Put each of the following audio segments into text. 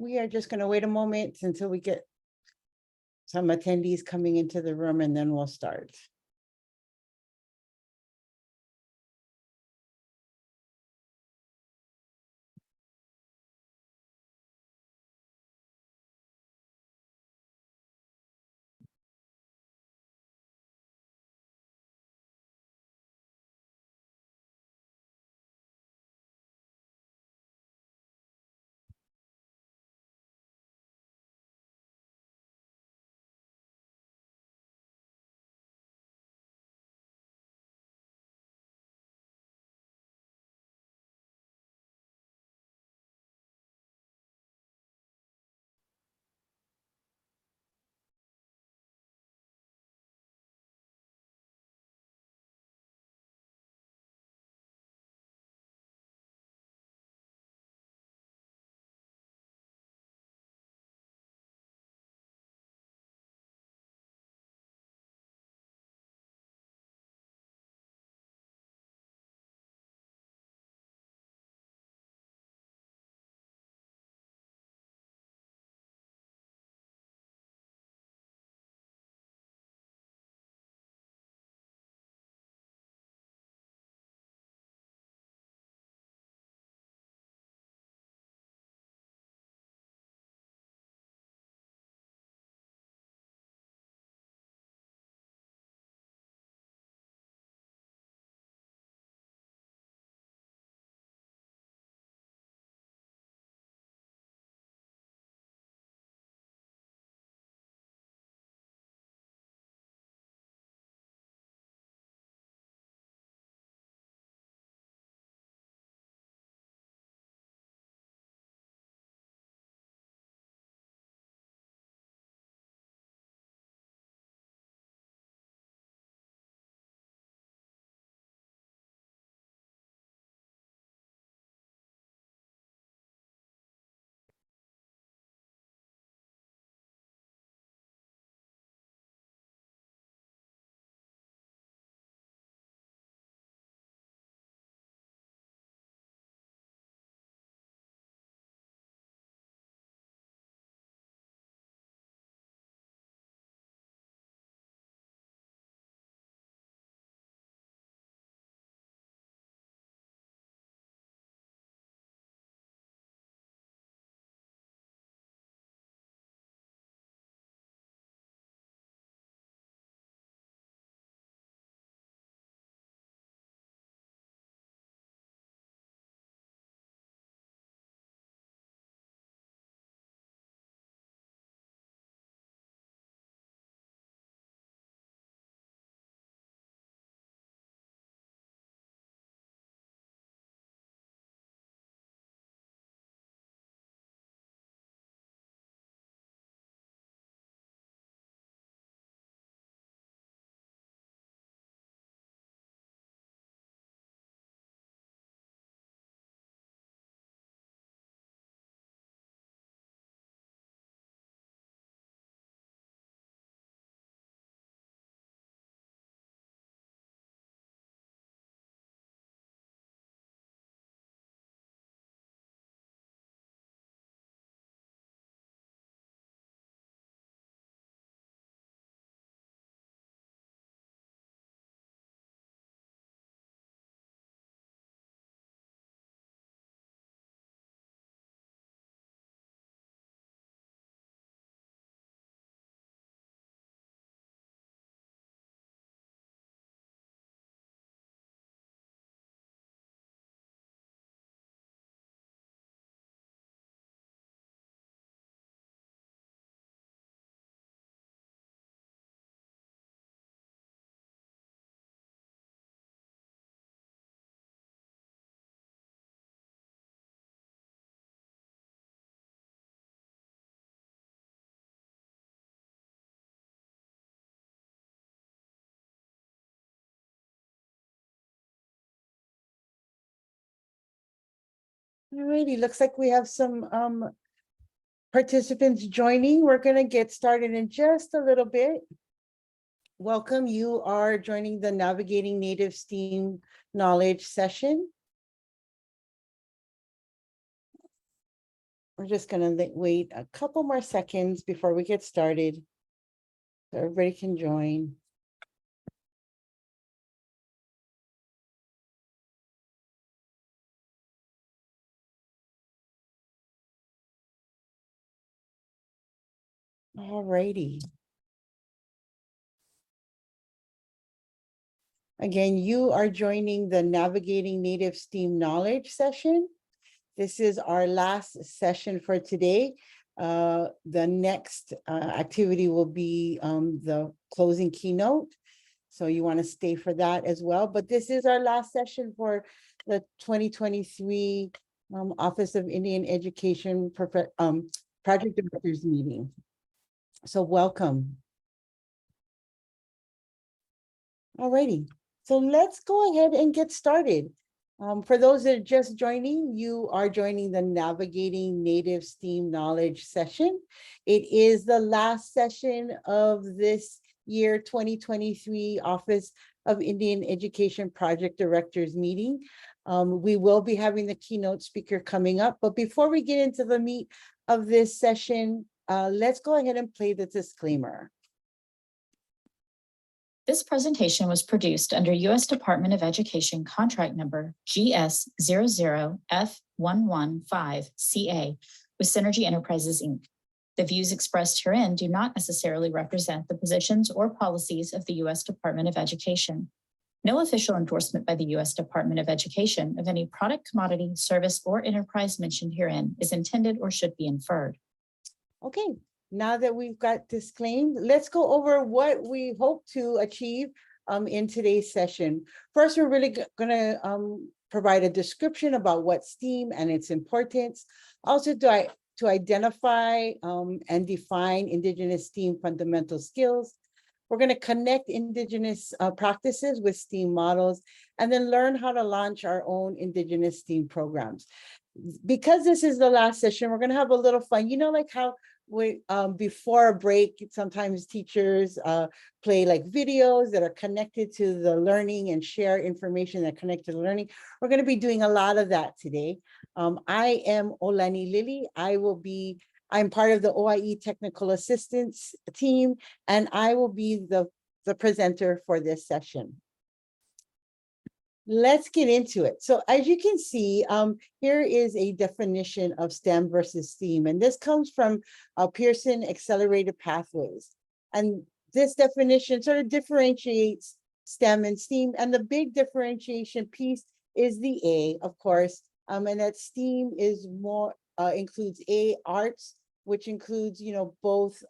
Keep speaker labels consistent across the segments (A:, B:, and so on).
A: We are just going to wait a moment until we get some attendees coming into the room, and then we'll start. Alrighty, looks like we have some participants joining. We're going to get started in just a little bit. Welcome, you are joining the Navigating Native STEAM Knowledge session. We're just gonna wait a couple more seconds before we get started, so everybody can join. All righty. Again, you are joining the Navigating Native STEAM Knowledge session. This is our last session for today. The next activity will be the closing keynote. So you want to stay for that as well. But this is our last session for the 2023 Office of Indian Education Project Directors meeting. So welcome. All righty. So let's go ahead and get started. For those that are just joining, you are joining the Navigating Native STEAM Knowledge session. It is the last session of this year 2023 Office of Indian Education Project Directors meeting. We will be having the keynote speaker coming up, but before we get into the meat of this session, let's go ahead and play the disclaimer.
B: This presentation was produced under U.S. Department of Education contract number GS00F115CA with Synergy Enterprises, Inc. The views expressed herein do not necessarily represent the positions or policies of the U.S. Department of Education. No official endorsement by the U.S. Department of Education of any product, commodity, service, or enterprise mentioned herein is intended or should be inferred.
A: Okay. Now that we've got disclaimed, let's go over what we hope to achieve in today's session. First, we're really going to provide a description about what STEAM and its importance. Also, to identify and define Indigenous STEAM fundamental skills. We're going to connect Indigenous practices with STEAM models, and then learn how to launch our own Indigenous STEAM programs. Because this is the last session, we're going to have a little fun. You know, like how we before a break, sometimes teachers play like videos that are connected to the learning and share information that connect to the learning. We're going to be doing a lot of that today. I am Olani Lily. I'm part of the OIE Technical Assistance team, and I will be the presenter for this session. Let's get into it. So as you can see, here is a definition of STEM versus STEAM, and this comes from Pearson Accelerated Pathways. And this definition sort of differentiates STEM and STEAM, and the big differentiation piece is the A, of course, and that STEAM is more, includes A, arts, which includes, both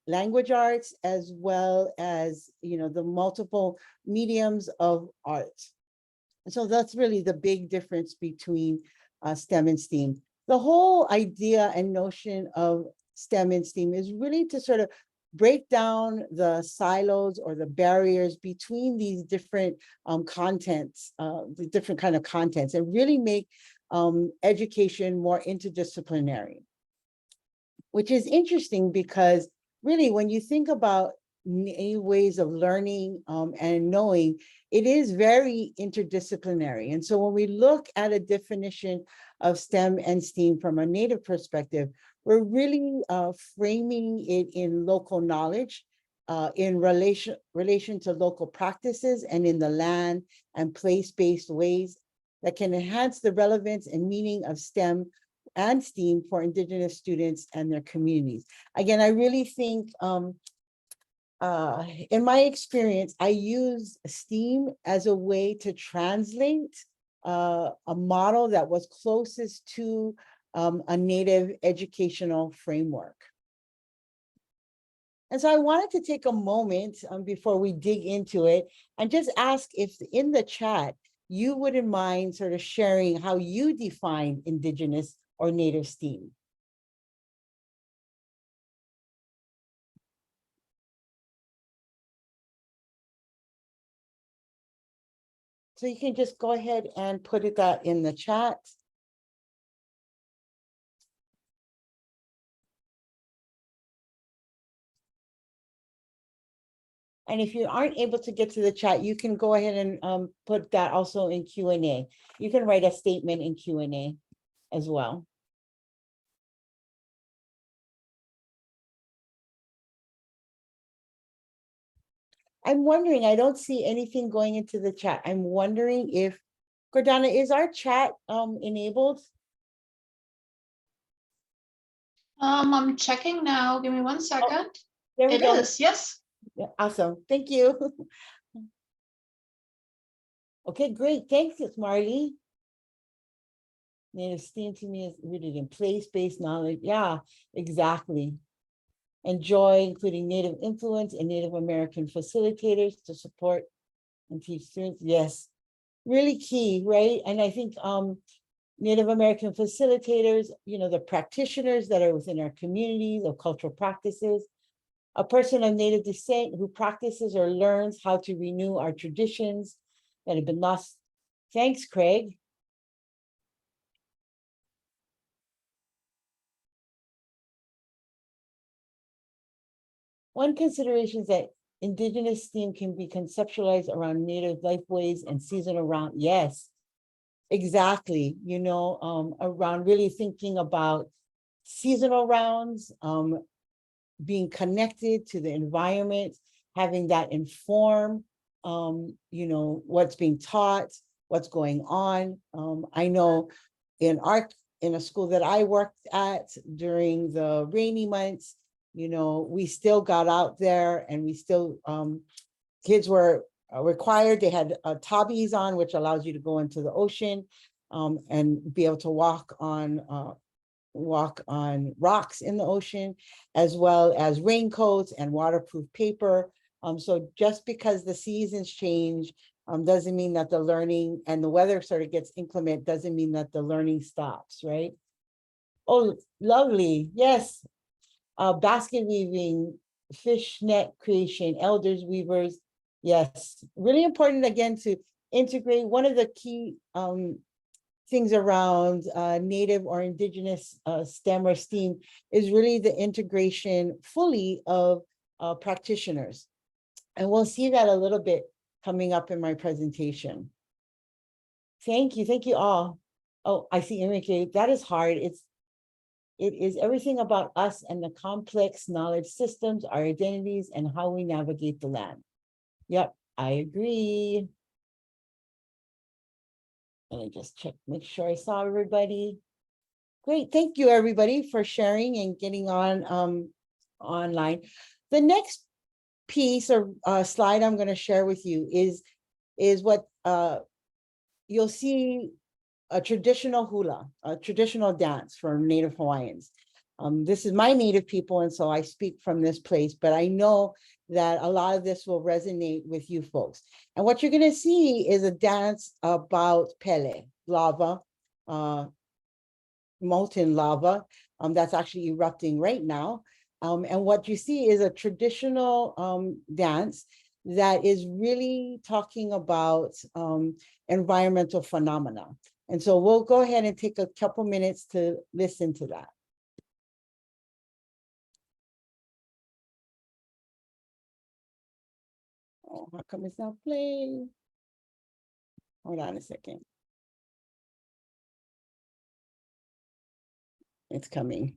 A: language arts as well as, the multiple mediums of art. So that's really the big difference between STEM and STEAM. The whole idea and notion of STEM and STEAM is really to sort of break down the silos or the barriers between these different contents, the different kind of contents, and really make education more interdisciplinary. Which is interesting because really when you think about new ways of learning and knowing, it is very interdisciplinary. And so when we look at a definition of STEM and STEAM from a Native perspective, we're really framing it in local knowledge, in relation to local practices, and in the land and place-based ways that can enhance the relevance and meaning of STEM and STEAM for Indigenous students and their communities. Again, I really think in my experience, I use STEAM as a way to translate a model that was closest to a Native educational framework. And so I wanted to take a moment before we dig into it and just ask if in the chat, you wouldn't mind sort of sharing how you define Indigenous or Native STEAM. So you can just go ahead and put that in the chat. And if you aren't able to get to the chat, you can go ahead and put that also in Q&A. You can write a statement in Q&A as well. I'm wondering, I don't see anything going into the chat. I'm wondering if, Gordana, is our chat enabled?
C: I'm checking now. Give me 1 second.
A: There we
C: It
A: go.
C: is, yes.
A: Yeah, awesome. Thank you. Okay, great. Thanks, it's Marley. Native STEAM to me is rooted in place-based knowledge. Yeah, exactly. And joy, including Native influence and Native American facilitators to support and teach students. Yes, really key, right? And I think Native American facilitators, you know, the practitioners that are within our communities of cultural practices, a person of Native descent who practices or learns how to renew our traditions that have been lost. Thanks, Craig. One consideration is that Indigenous STEAM can be conceptualized around Native lifeways and seasonal round. Yes, exactly. You know, around really thinking about seasonal rounds, being connected to the environment, having that inform, you know, what's being taught, what's going on. I know in a school that I worked at during the rainy months, you know, we still got out there and we still, kids were required, they had tabis on, which allows you to go into the ocean and be able to walk on rocks in the ocean, as well as raincoats and waterproof paper. So just because the seasons change doesn't mean that the learning and the weather sort of gets inclement, doesn't mean that the learning stops, right? Oh, lovely. Yes. Basket weaving, fishnet creation, elders, weavers. Yes, really important again to integrate. One of the key things around Native or Indigenous STEM or STEAM is really the integration fully of practitioners. And we'll see that a little bit coming up in my presentation. Thank you all. Oh, I see Enrique, that is hard. It is everything about us and the complex knowledge systems, our identities, and how we navigate the land. Yep, I agree. Let me just check, make sure I saw everybody. Great, thank you everybody for sharing and getting on online. The next piece or slide I'm going to share with you is what you'll see, a traditional hula, a traditional dance from Native Hawaiians. This is my Native people, and so I speak from this place, but I know that a lot of this will resonate with you folks. And what you're going to see is a dance about Pele, lava, molten lava, that's actually erupting right now. And what you see is a traditional dance that is really talking about environmental phenomena. And so we'll go ahead and take a couple minutes to listen to that. Oh, how come it's not playing? Hold on a second. It's coming.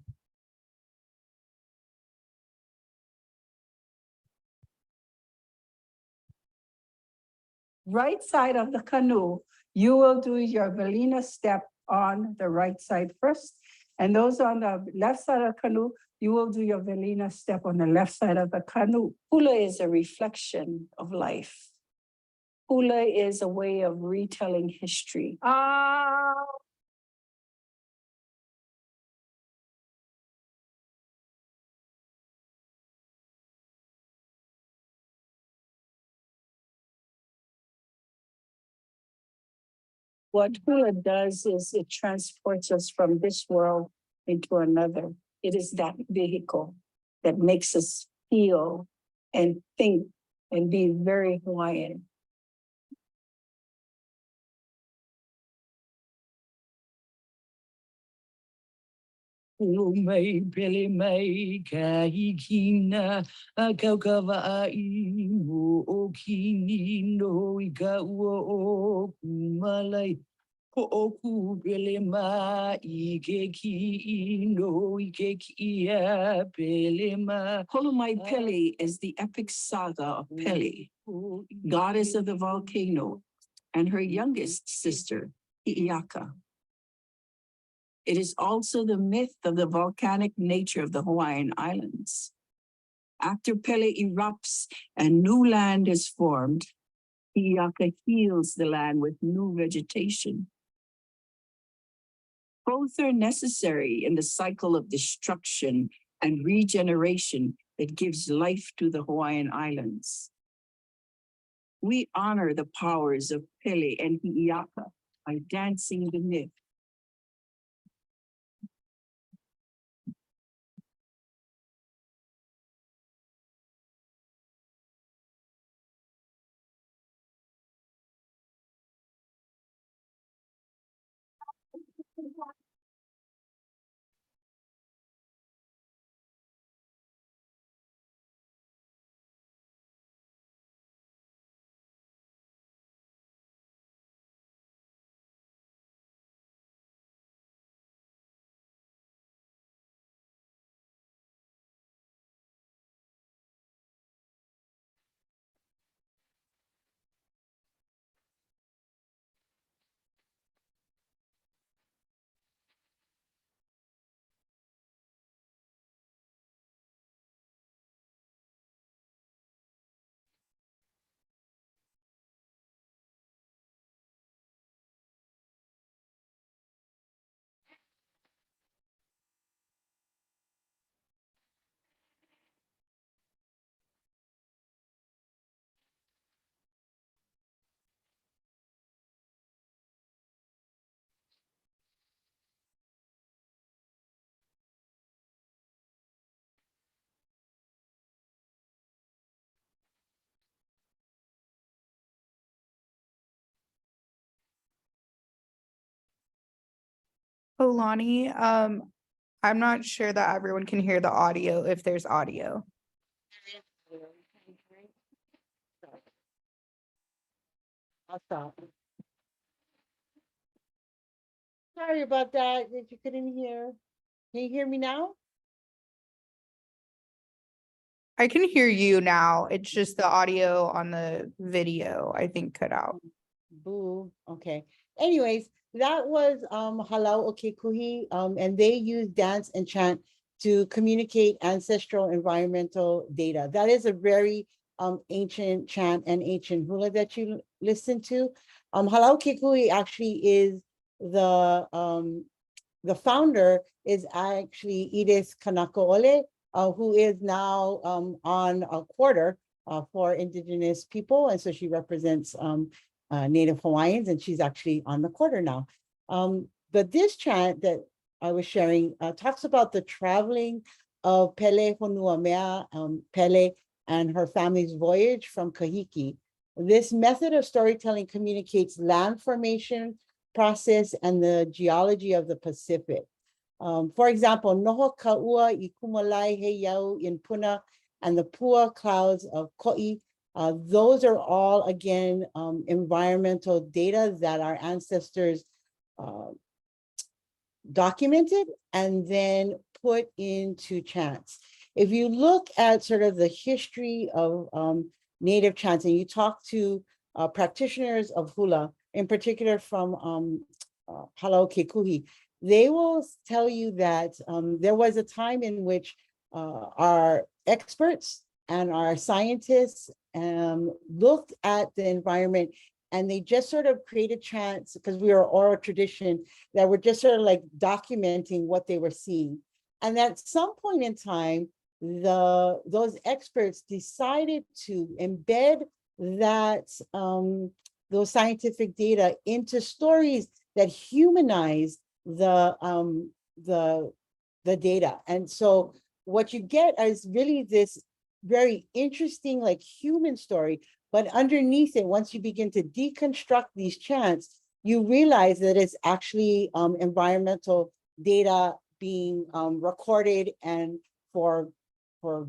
D: Right side of the canoe, you will do your Velina step on the right side first. And those on the left side of the canoe, you will do your Velina step on the left side of the canoe. Hula is a reflection of life. Hula is a way of retelling history. What hula does is it transports us from this world into another. It is that vehicle that makes us feel and think and be very Hawaiian. Mai pele mai kahikina a kaukawai mo o kini no I ka ua o kumalai po o ku pele mai I ke ki no I ke kia pele mai. Holomai Pele is the epic saga of Pele, goddess of the volcano, and her youngest sister, Hi'iaka. It is also the myth of the volcanic nature of the Hawaiian Islands. After Pele erupts and new land is formed, Hi'iaka heals the land with new vegetation. Both are necessary in the cycle of destruction and regeneration that gives life to the Hawaiian Islands. We honor the powers of Pele and Hi'iaka by dancing the myth.
E: Oh, Lonnie, I'm not sure that everyone can hear the audio if there's audio.
A: I'll stop. Sorry about that, that you couldn't hear. Can you hear me now?
E: I can hear you now. It's just the audio on the video, I think, cut out.
A: Boo, okay. Anyways, that was Halau Okekuhi, and they use dance and chant to communicate ancestral environmental data. That is a very ancient chant and ancient hula that you listen to. Halau Okekuhi actually is the founder is actually Edith Kanakaole, who is now on a quarter for Indigenous people. And so she represents Native Hawaiians, and she's actually on the quarter now. But this chant that I was sharing talks about the traveling of Pele Honuamea, Pele and her family's voyage from Kahiki. This method of storytelling communicates land formation process and the geology of the Pacific. For example, Noho Ka'ua I Kumalai He Yau in Puna and the Pua clouds of Ko'i. Those are all, again, environmental data that our ancestors documented and then put into chants. If you look at sort of the history of Native chants and you talk to practitioners of hula, in particular from Halau Okekuhi, they will tell you that there was a time in which our experts and our scientists looked at the environment and they just sort of created chants, because we are oral tradition, that were just sort of like documenting what they were seeing. And at some point in time, those experts decided to embed that those scientific data into stories that humanize the data. And so what you get is really this very interesting, like, human story, but underneath it, once you begin to deconstruct these chants, you realize that it's actually environmental data being recorded and for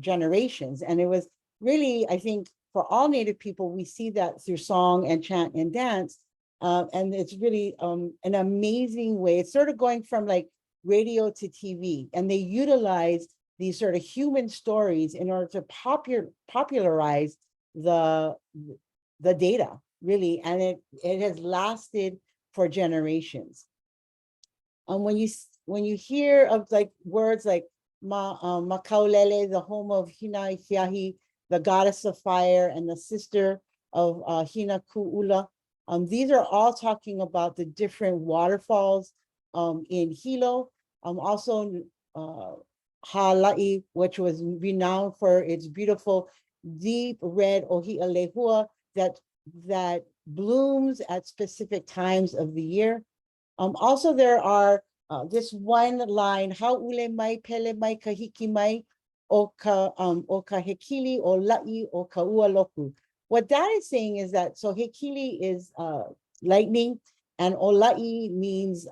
A: generations. And it was really, I think, for all Native people, we see that through song and chant and dance. And it's really an amazing way. It's sort of going from like radio to TV, and they utilize these sort of human stories in order to popularize the the data really, and it has lasted for generations. When you hear of like words like Makaulele, the home of Hina Hiahi, the goddess of fire, and the sister of Hina Ku'ula, these are all talking about the different waterfalls in Hilo. Also Hala'i, which was renowned for its beautiful deep red ohia lehua that blooms at specific times of the year. Also, there are this one line, haule mai pele mai kahiki mai o ka hekili o la'i o ka ua loku. What that is saying is that, so hekili is lightning and ola'i means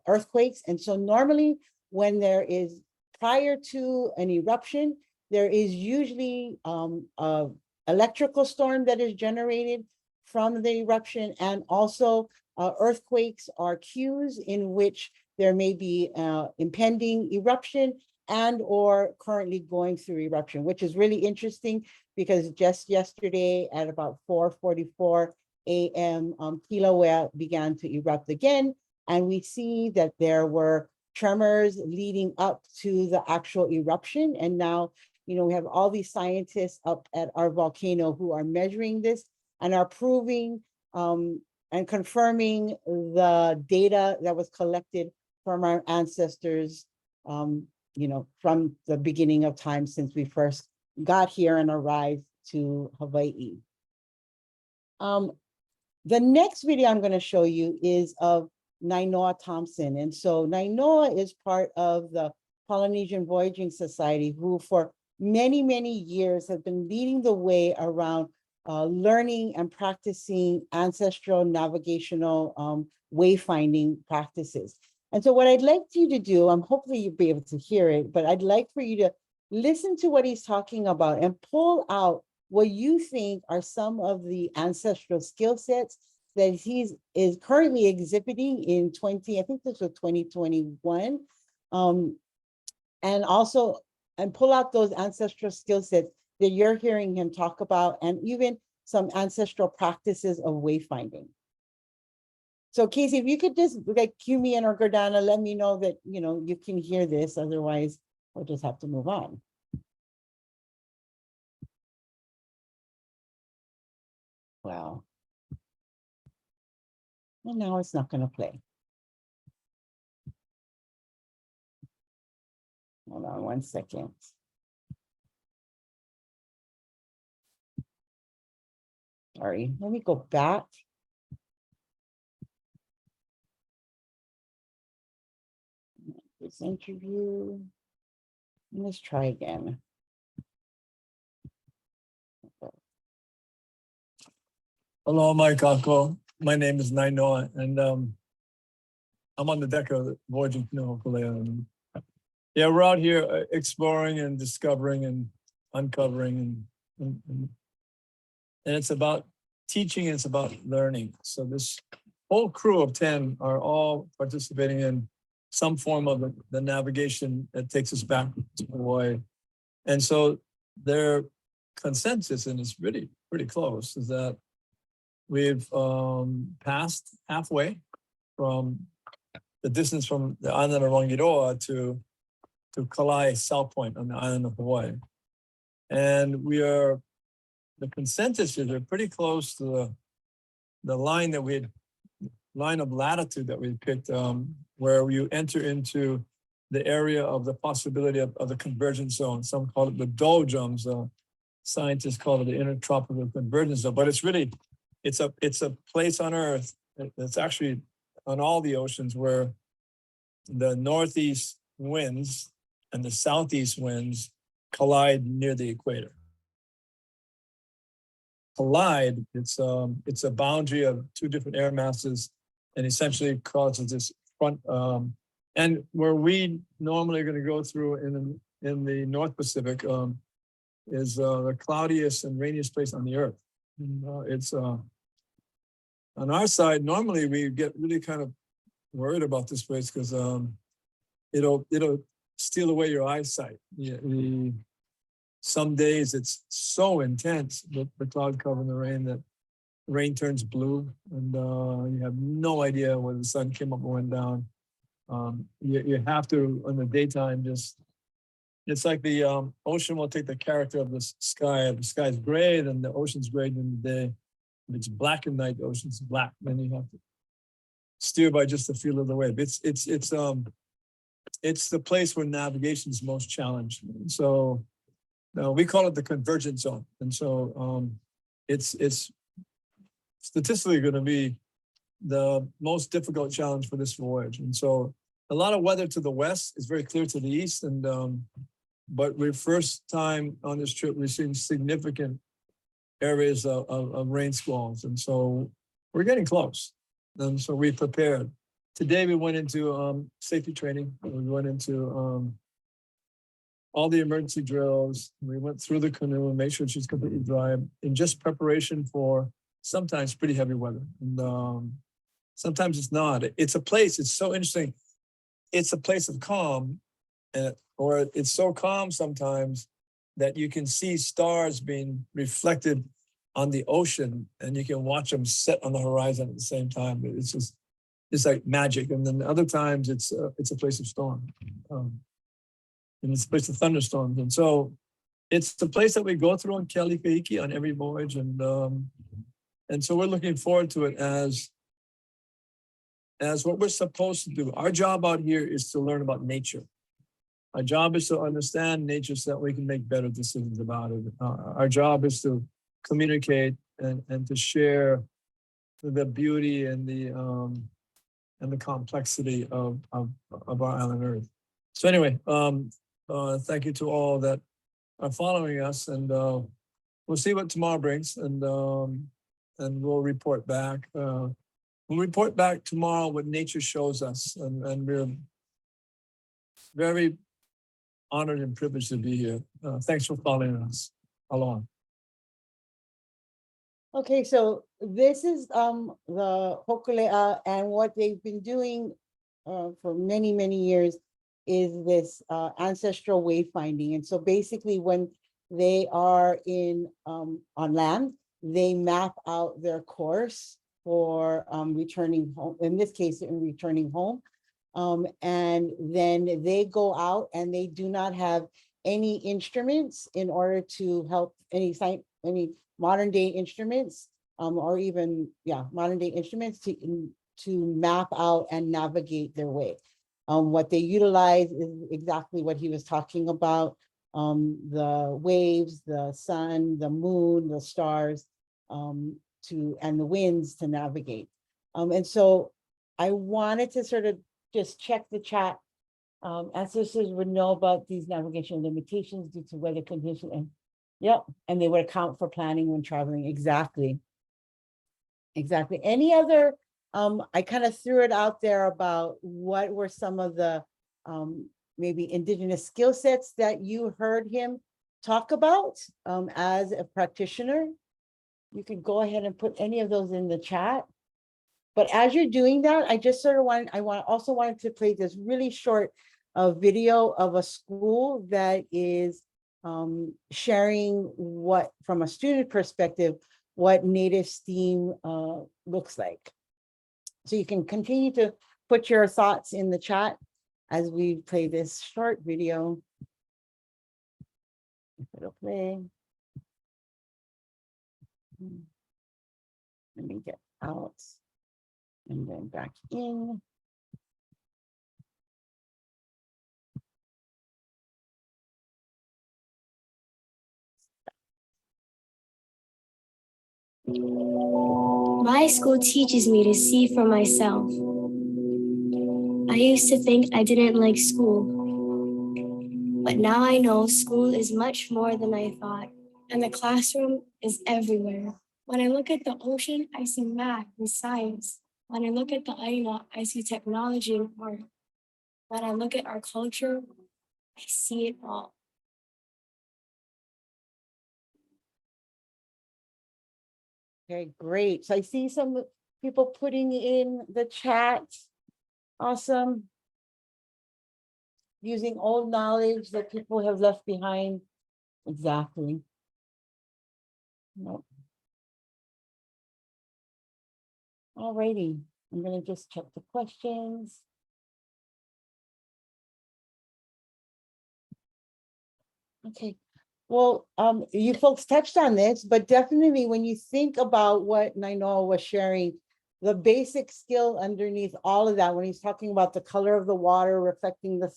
A: earthquakes. And so normally when there is, prior to an eruption, there is usually a electrical storm that is generated from the eruption, and also earthquakes are cues in which there may be impending eruption and or currently going through eruption, which is really interesting because just yesterday at about 4:44 a.m., Kilauea began to erupt again. And we see that there were tremors leading up to the actual eruption. And now, you know, we have all these scientists up at our volcano who are measuring this and are proving and confirming the data that was collected from our ancestors, you know, from the beginning of time since we first got here and arrived to Hawaii. The next video I'm going to show you is of Nainoa Thompson. And so Nainoa is part of the Polynesian Voyaging Society, who for many, many years have been leading the way around learning and practicing ancestral navigational wayfinding practices. And so what I'd like you to do, hopefully you'll be able to hear it, but I'd like for you to listen to what he's talking about and pull out what you think are some of the ancestral skill sets that is currently exhibiting in I think this was 2021. And also, and pull out those ancestral skill sets that you're hearing him talk about, and even some ancestral practices of wayfinding. So Casey, if you could just like cue me in, or Gordana, let me know that, you know, you can hear this, otherwise we'll just have to move on. Wow. And now it's not going to play. Hold on 1 second. Sorry, let me go back. This interview. Let's try again.
F: Hello, Mike Kako. My name is Nainoa, and I'm on the deck of the Voyaging Canoe Hokulea. Yeah, we're out here exploring and discovering and uncovering, and it's about teaching, and it's about learning. So this whole crew of 10 are all participating in some form of the navigation that takes us back to Hawaii. And so their consensus, and it's really pretty close, is that we've passed halfway from the distance from the island of Rangiroa to Kalai South Point on the island of Hawaii. And the consensus is we're pretty close to the line of latitude that we picked, where you enter into the area of the possibility of the convergence zone. Some call it the doldrums. Scientists call it the intertropical convergence zone. But it's really, it's a place on Earth. It's actually on all the oceans where the northeast winds and the southeast winds collide near the equator. Collide, it's a boundary of two different air masses, and essentially causes this front. And where we normally are going to go through in the North Pacific is the cloudiest and rainiest place on the Earth. It's on our side. Normally, we get really kind of worried about this place because it'll steal away your eyesight. some days it's so intense, the cloud cover and the rain, that rain turns blue, and you have no idea when the sun came up or went down. You have to, in the daytime, it's like the ocean will take the character of the sky. If the sky's gray, then the ocean's gray during the day. If it's black at night, the ocean's black. Then you have to steer by just the feel of the wave. It's the place where navigation is most challenged. So we call it the convergence zone. And so it's statistically going to be the most difficult challenge for this voyage. And so a lot of weather to the west is very clear to the east. And but we're first time on this trip, we've seen significant areas of rain squalls. And so we're getting close. And so we prepared. Today we went into safety training. We went into all the emergency drills. We went through the canoe and made sure she's completely dry in just preparation for sometimes pretty heavy weather. And sometimes it's not. It's a place, it's so interesting. It's a place of calm, or it's so calm sometimes that you can see stars being reflected on the ocean, and you can watch them set on the horizon at the same time. It's like magic. And then other times it's a place of storm, and it's a place of thunderstorms. And so it's the place that we go through on Kali Kahiki on every voyage, and so we're looking forward to it as what we're supposed to do. Our job out here is to learn about nature. Our job is to understand nature so that we can make better decisions about it. Our job is to communicate and to share the beauty and the complexity of our island Earth. So anyway, thank you to all that are following us, and we'll see what tomorrow brings, and we'll report back. We'll report back tomorrow what nature shows us, and we're very honored and privileged to be here. Thanks for following us along.
A: Okay, so this is the Hokulea, and what they've been doing for many, many years is this ancestral wayfinding. And so basically when they are on land, they map out their course for returning home, in this case, in returning home. And then they go out and they do not have any instruments in order to help any modern day instruments, or even, modern day instruments to map out and navigate their way. What they utilize is exactly what he was talking about, the waves, the sun, the moon, the stars, and the winds to navigate. And so I wanted to sort of just check the chat. Ancestors would know about these navigation limitations due to weather conditions, and and they would account for planning when traveling. Exactly. Any other, I kind of threw it out there about what were some of the maybe indigenous skill sets that you heard him talk about as a practitioner. You could go ahead and put any of those in the chat. But as you're doing that, I just sort of also wanted to play this really short video of a school that is sharing what, from a student perspective, what native STEAM looks like. So you can continue to put your thoughts in the chat as we play this short video. It'll play. Let me get out and then back in.
G: My school teaches me to see for myself. I used to think I didn't like school, but now I know school is much more than I thought, and the classroom is everywhere. When I look at the ocean, I see math and science. When I look at the aina, I see technology and art. When I look at our culture, I see it all.
A: Okay, great. So I see some people putting in the chat. Awesome. Using old knowledge that people have left behind Exactly. Nope. Alrighty, I'm gonna just check the questions. Okay, well, you folks touched on this, but definitely when you think about what Nainoa was sharing, the basic skill underneath all of that, when he's talking about the color of the water reflecting the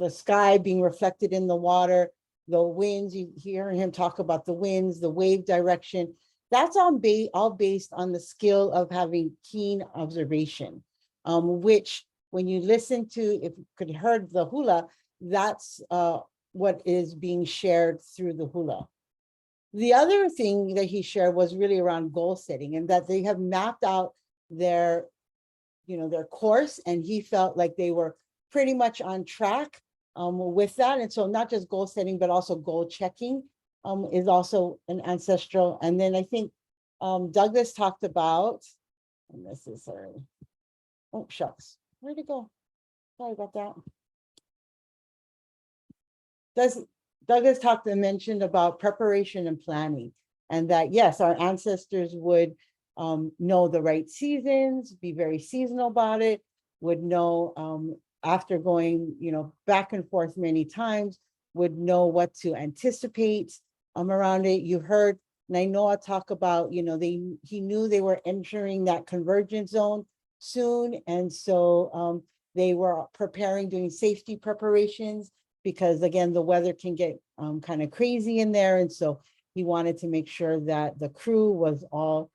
A: sky being reflected in the water, the winds, you hear him talk about the winds, the wave direction, that's all based on the skill of having keen observation, which when you listen to, if you could heard the hula, that's what is being shared through the hula. The other thing that he shared was really around goal setting, and that they have mapped out their, their course, and he felt like they were pretty much on track with that. And so not just goal setting, but also goal checking is also an ancestral. And then I think Douglas talked about, and this is, oh shucks, where'd it go? Sorry about that. Douglas talked and mentioned about preparation and planning, and that yes, our ancestors would know the right seasons, be very seasonal about it, would know after going, back and forth many times, would know what to anticipate around it. You heard Nainoa talk about, he knew they were entering that convergence zone soon, and so they were preparing, doing safety preparations, because again, the weather can get kind of crazy in there. And so he wanted to make sure that the crew was all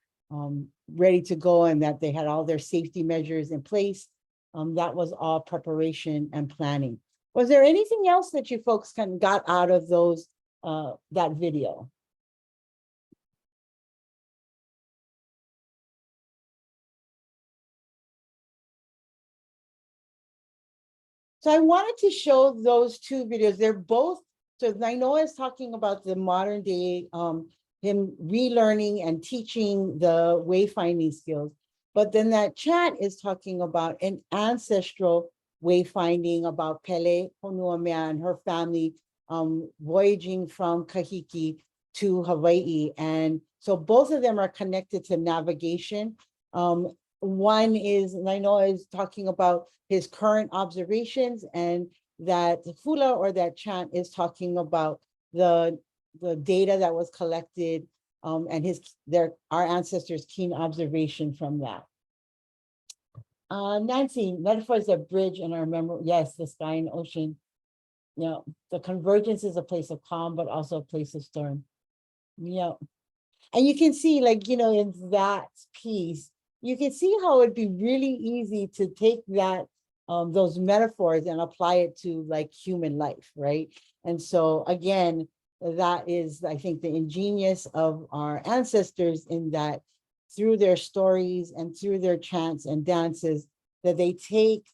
A: ready to go and that they had all their safety measures in place. That was all preparation and planning. Was there anything else that you folks got out of those, that video? So I wanted to show those two videos. They're both, so Nainoa is talking about the modern day, him relearning and teaching the wayfinding skills. But then that chat is talking about an ancestral wayfinding about Pele Honuamea and her family voyaging from Kahiki to Hawaii. And so both of them are connected to navigation. One is, Nainoa is talking about his current observations, and that hula or that chant is talking about the data that was collected and our ancestors' keen observation from that. Nancy, metaphors of bridge and our memory. Yes, the sky and ocean. The convergence is a place of calm, but also a place of storm. And you can see, like, in that piece, you can see how it'd be really easy to take that, those metaphors and apply it to like human life, right? And so again, that is, I think, the ingenious of our ancestors, in that through their stories and through their chants and dances, that they take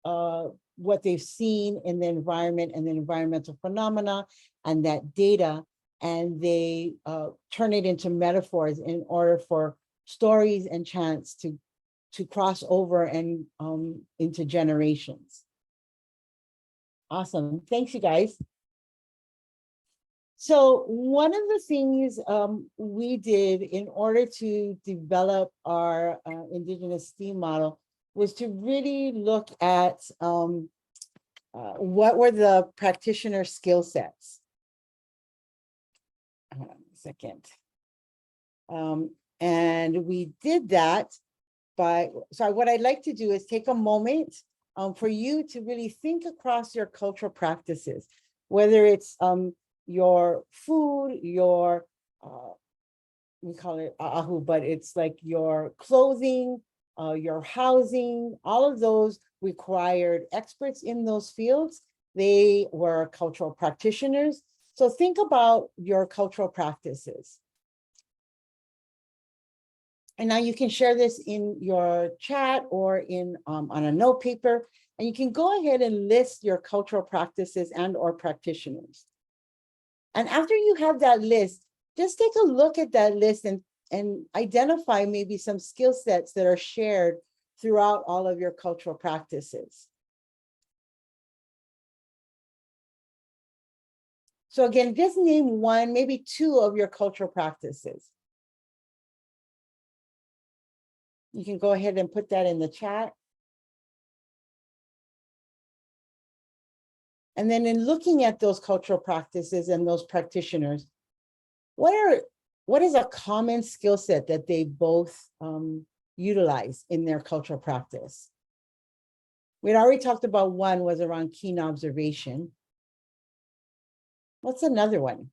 A: what they've seen in the environment and the environmental phenomena and that data, and they turn it into metaphors in order for stories and chants to cross over and into generations. Awesome, thanks you guys. So one of the things we did in order to develop our Indigenous STEAM model was to really look at what were the practitioner skill sets. Hold on a second. And we did that so what I'd like to do is take a moment for you to really think across your cultural practices, whether it's your food, your, we call it ahu, but it's like your clothing, your housing, all of those required experts in those fields. They were cultural practitioners. So think about your cultural practices. And now you can share this in your chat or on a note paper, and you can go ahead and list your cultural practices and or practitioners. And after you have that list, just take a look at that list and identify maybe some skill sets that are shared throughout all of your cultural practices. So again, just name one, maybe two of your cultural practices. You can go ahead and put that in the chat. And then in looking at those cultural practices and those practitioners, what is a common skill set that they both utilize in their cultural practice? We'd already talked about one was around keen observation. What's another one?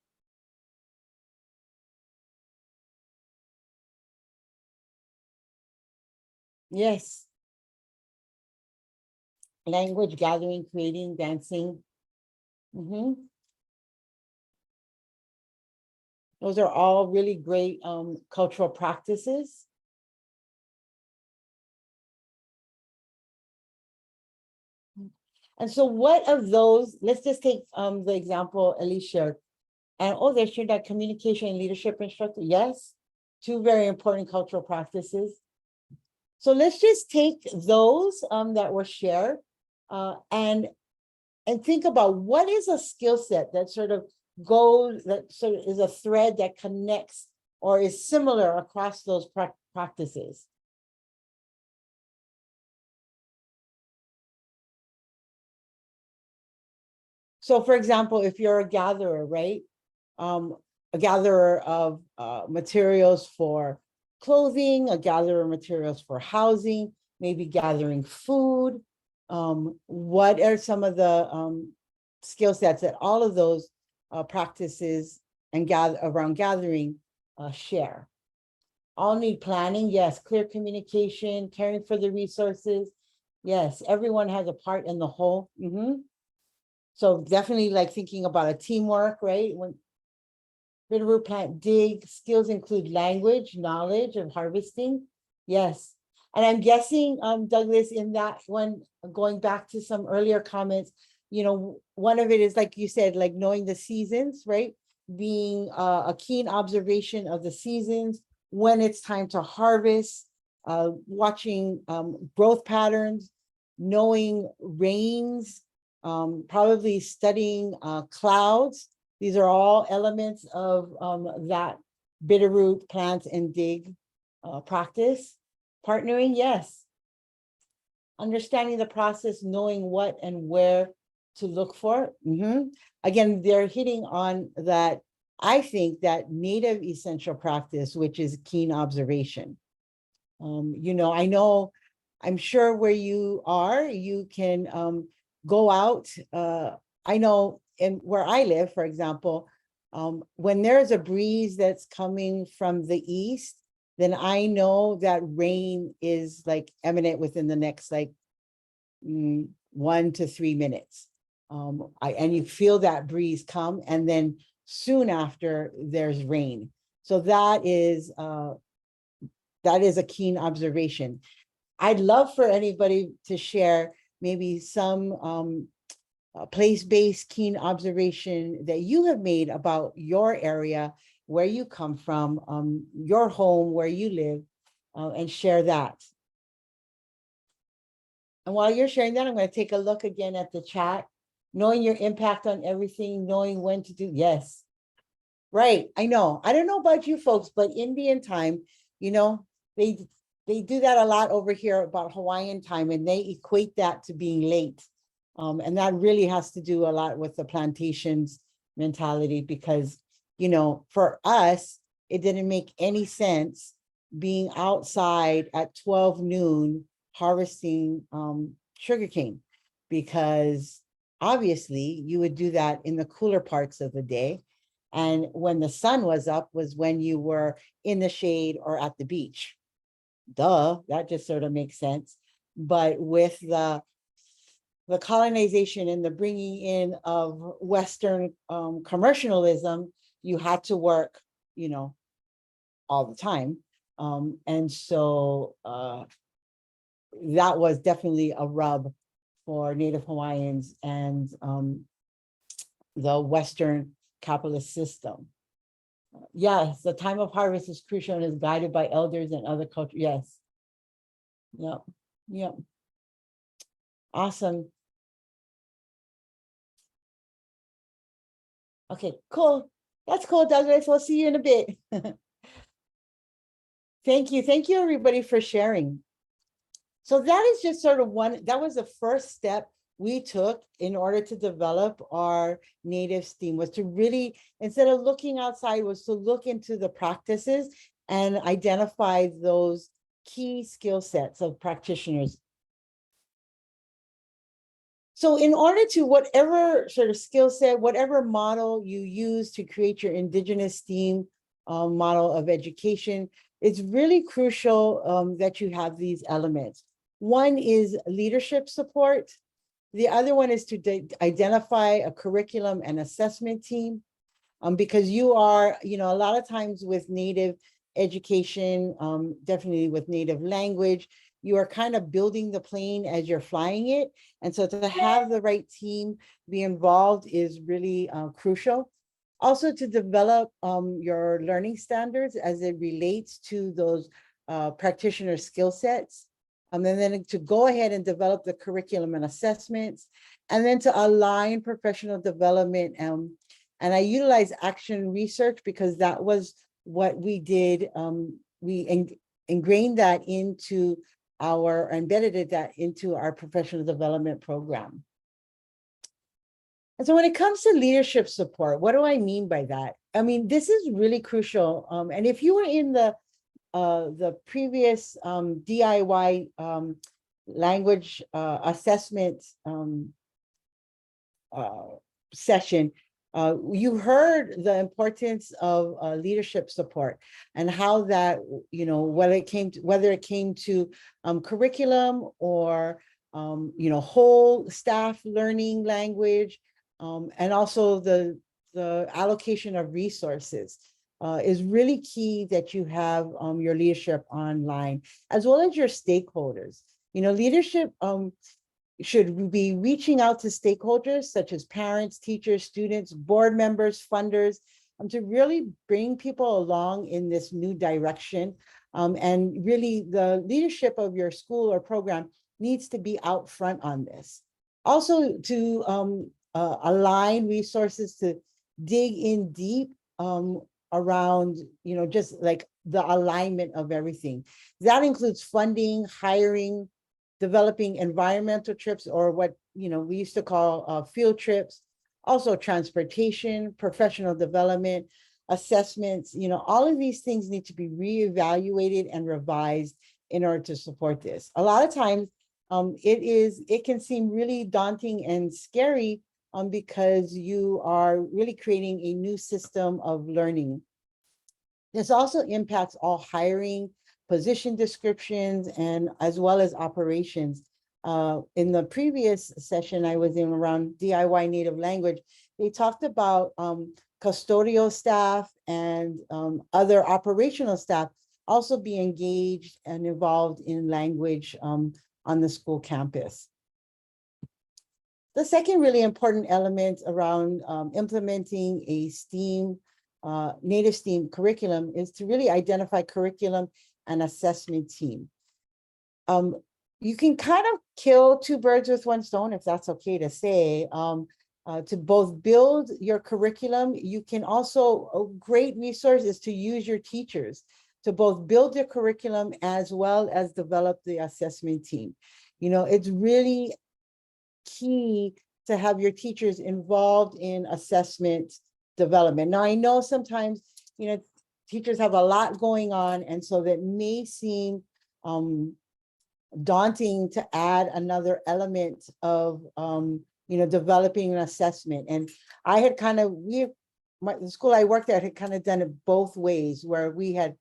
A: Yes. Language gathering, creating, dancing. Those are all really great cultural practices. And so what of those, let's just take the example Elise shared. And they shared that communication and leadership instructor. Yes, two very important cultural practices. So let's just take those that were shared and think about what is a skill set that sort of goes, that sort of is a thread that connects or is similar across those practices. So for example, if you're a gatherer, right? A gatherer of materials for clothing, a gatherer of materials for housing, maybe gathering food. What are some of the skill sets that all of those practices and around gathering share? All need planning, yes. Clear communication, caring for the resources. Yes, everyone has a part in the whole. So definitely like thinking about a teamwork, right? When Bitterroot plant dig, skills include language, knowledge of harvesting. Yes. And I'm guessing, Douglas, in that one, going back to some earlier comments, one of it is like you said, like knowing the seasons, right? Being a keen observation of the seasons, when it's time to harvest, watching growth patterns, knowing rains, probably studying clouds. These are all elements of that Bitterroot plant and dig practice. Partnering, yes. Understanding the process, knowing what and where to look for. Again, they're hitting on that, I think, that native essential practice, which is keen observation. I know, I'm sure where you are, you can go out. I know in where I live, for example, when there's a breeze that's coming from the east, then I know that rain is like imminent within the next 1 to 3 minutes. And you feel that breeze come, and then soon after there's rain. So that is a keen observation. I'd love for anybody to share maybe some place-based keen observation that you have made about your area, where you come from, your home, where you live, and share that. And while you're sharing that, I'm going to take a look again at the chat. Knowing your impact on everything, knowing when to do, yes. Right, I know. I don't know about you folks, but Indian time, they do that a lot over here about Hawaiian time, and they equate that to being late. And that really has to do a lot with the plantations mentality, because, for us, it didn't make any sense being outside at 12 noon harvesting sugarcane, because obviously you would do that in the cooler parts of the day. And when the sun was up was when you were in the shade or at the beach. Duh, that just sort of makes sense. But with the colonization and the bringing in of Western commercialism, you had to work, all the time. And so that was definitely a rub for Native Hawaiians and the Western capitalist system. Yes, the time of harvest is crucial and is guided by elders and other cultures. Yes. Yep. Awesome. Okay, cool. That's cool, Douglas. We'll see you in a bit. Thank you. Thank you, everybody, for sharing. So that is just sort of that was the first step we took in order to develop our native STEAM, was to really, instead of looking outside, was to look into the practices and identify those key skill sets of practitioners. So in order to, whatever sort of skill set, whatever model you use to create your Indigenous STEAM model of education, it's really crucial that you have these elements. One is leadership support. The other one is to identify a curriculum and assessment team, because you are, a lot of times with Native education, definitely with Native language, you are kind of building the plane as you're flying it. And so to have the right team be involved is really crucial. Also to develop your learning standards as it relates to those practitioner skill sets. And then to go ahead and develop the curriculum and assessments, and then to align professional development. And I utilize action research because that was what we did. We ingrained that into embedded that into our professional development program. And so when it comes to leadership support, what do I mean by that? I mean, this is really crucial. And if you were in the previous DIY language assessment session, you heard the importance of leadership support and how that, whether it came to curriculum or, whole staff learning language, and also the allocation of resources. Is really key that you have your leadership online, as well as your stakeholders. Leadership should be reaching out to stakeholders such as parents, teachers, students, board members, funders, to really bring people along in this new direction. And really the leadership of your school or program needs to be out front on this. Also to align resources to dig in deep around, just like the alignment of everything. That includes funding, hiring, developing environmental trips, or what, we used to call field trips, also transportation, professional development, assessments, all of these things need to be reevaluated and revised in order to support this. A lot of times it can seem really daunting and scary because you are really creating a new system of learning. This also impacts all hiring, position descriptions, and as well as operations. In the previous session I was in around DIY native language, they talked about custodial staff and other operational staff also be engaged and involved in language on the school campus. The second really important element around implementing a STEAM, native STEAM curriculum is to really identify curriculum and assessment team. You can kind of kill two birds with one stone, if that's okay to say. To both build your curriculum, you can also, a great resource is to use your teachers to both build your curriculum as well as develop the assessment team. It's really key to have your teachers involved in assessment development. Now, I know sometimes, teachers have a lot going on, and so that may seem daunting to add another element of, developing an assessment. And I had kind of, the school I worked at had kind of done it both ways, where we had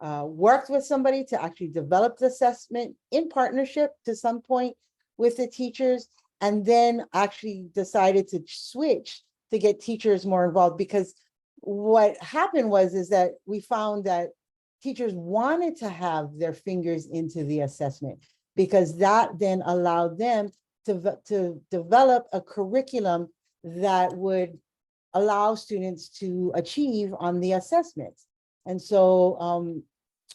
A: worked with somebody to actually develop the assessment in partnership to some point with the teachers, and then actually decided to switch to get teachers more involved. Because what happened is that we found that teachers wanted to have their fingers into the assessment, because that then allowed them to develop a curriculum that would allow students to achieve on the assessments. And so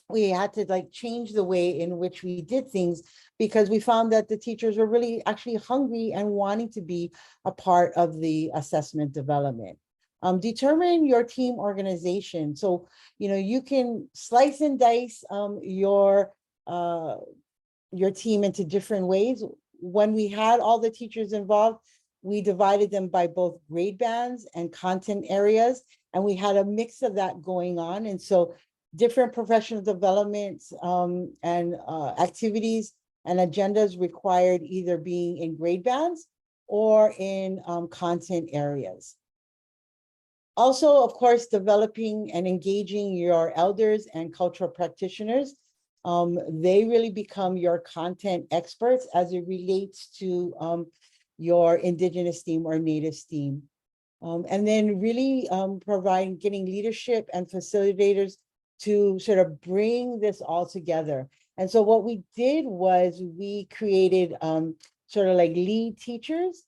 A: we had to change the way in which we did things, because we found that the teachers were really actually hungry and wanting to be a part of the assessment development. Determine your team organization. So, you can slice and dice your team into different ways. When we had all the teachers involved, we divided them by both grade bands and content areas, and we had a mix of that going on. And so different professional development and activities and agendas required either being in grade bands or in content areas. Also, of course, developing and engaging your elders and cultural practitioners. They really become your content experts as it relates to your Indigenous theme or Native theme. And then really getting leadership and facilitators to sort of bring this all together. And so what we did was we created sort of like lead teachers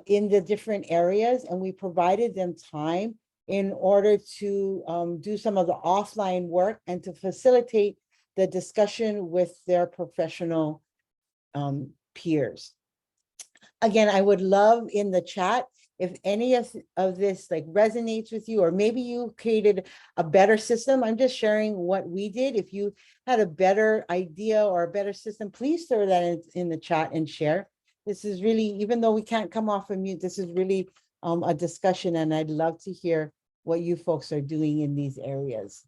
A: in the different areas, and we provided them time in order to do some of the offline work and to facilitate the discussion with their professional peers. Again, I would love in the chat if any of this like resonates with you, or maybe you created a better system. I'm just sharing what we did. If you had a better idea or a better system, please throw that in the chat and share. This is really, even though we can't come off of mute, this is really a discussion, and I'd love to hear what you folks are doing in these areas.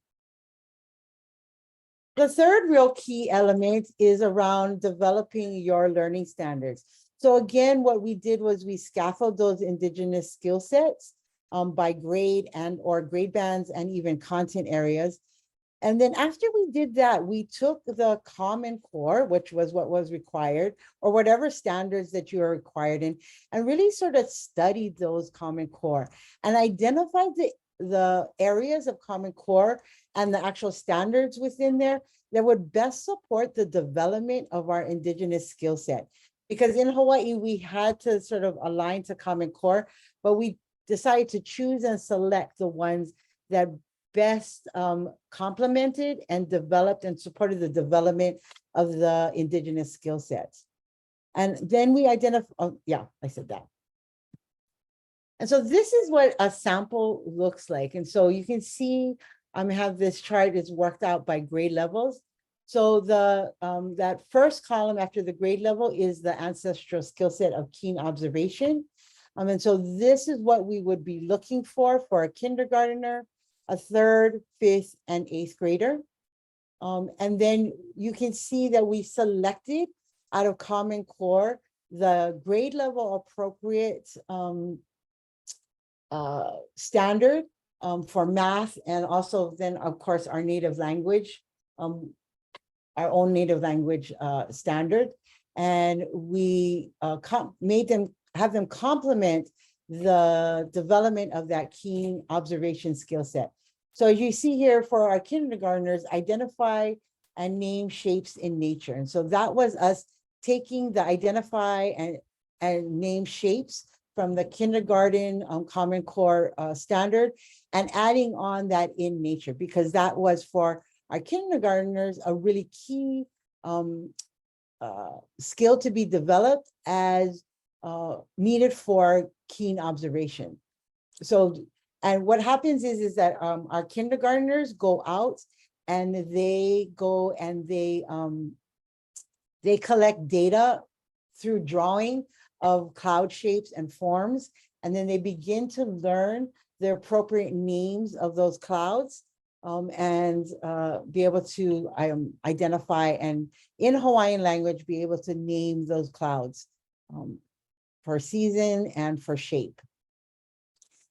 A: The third real key element is around developing your learning standards. So again, what we did was we scaffold those Indigenous skill sets by grade and or grade bands and even content areas. And then after we did that, we took the Common Core, which was what was required, or whatever standards that you are required in, and really sort of studied those Common Core and identified the areas of Common Core and the actual standards within there that would best support the development of our Indigenous skill set. Because in Hawaii, we had to sort of align to Common Core, but we decided to choose and select the ones that best complemented and developed and supported the development of the Indigenous skill sets. And then we identify, yeah, I said that. And so this is what a sample looks like. And so you can see, I have this chart is worked out by grade levels. So that first column after the grade level is the ancestral skill set of keen observation. And so this is what we would be looking for a kindergartner, a 3rd, 5th, and 8th grader. And then you can see that we selected out of Common Core the grade level appropriate standard for math, and also then of course our native language, our own native language standard. And we have them complement the development of that keen observation skill set. So as you see here for our kindergartners, identify and name shapes in nature. And so that was us taking the identify and name shapes from the kindergarten Common Core standard and adding on that in nature, because that was for our kindergartners a really key skill to be developed as needed for keen observation. So, and what happens is that our kindergartners go out and they go and they collect data through drawing of cloud shapes and forms, and then they begin to learn the appropriate names of those clouds and be able to identify and in Hawaiian language be able to name those clouds for season and for shape.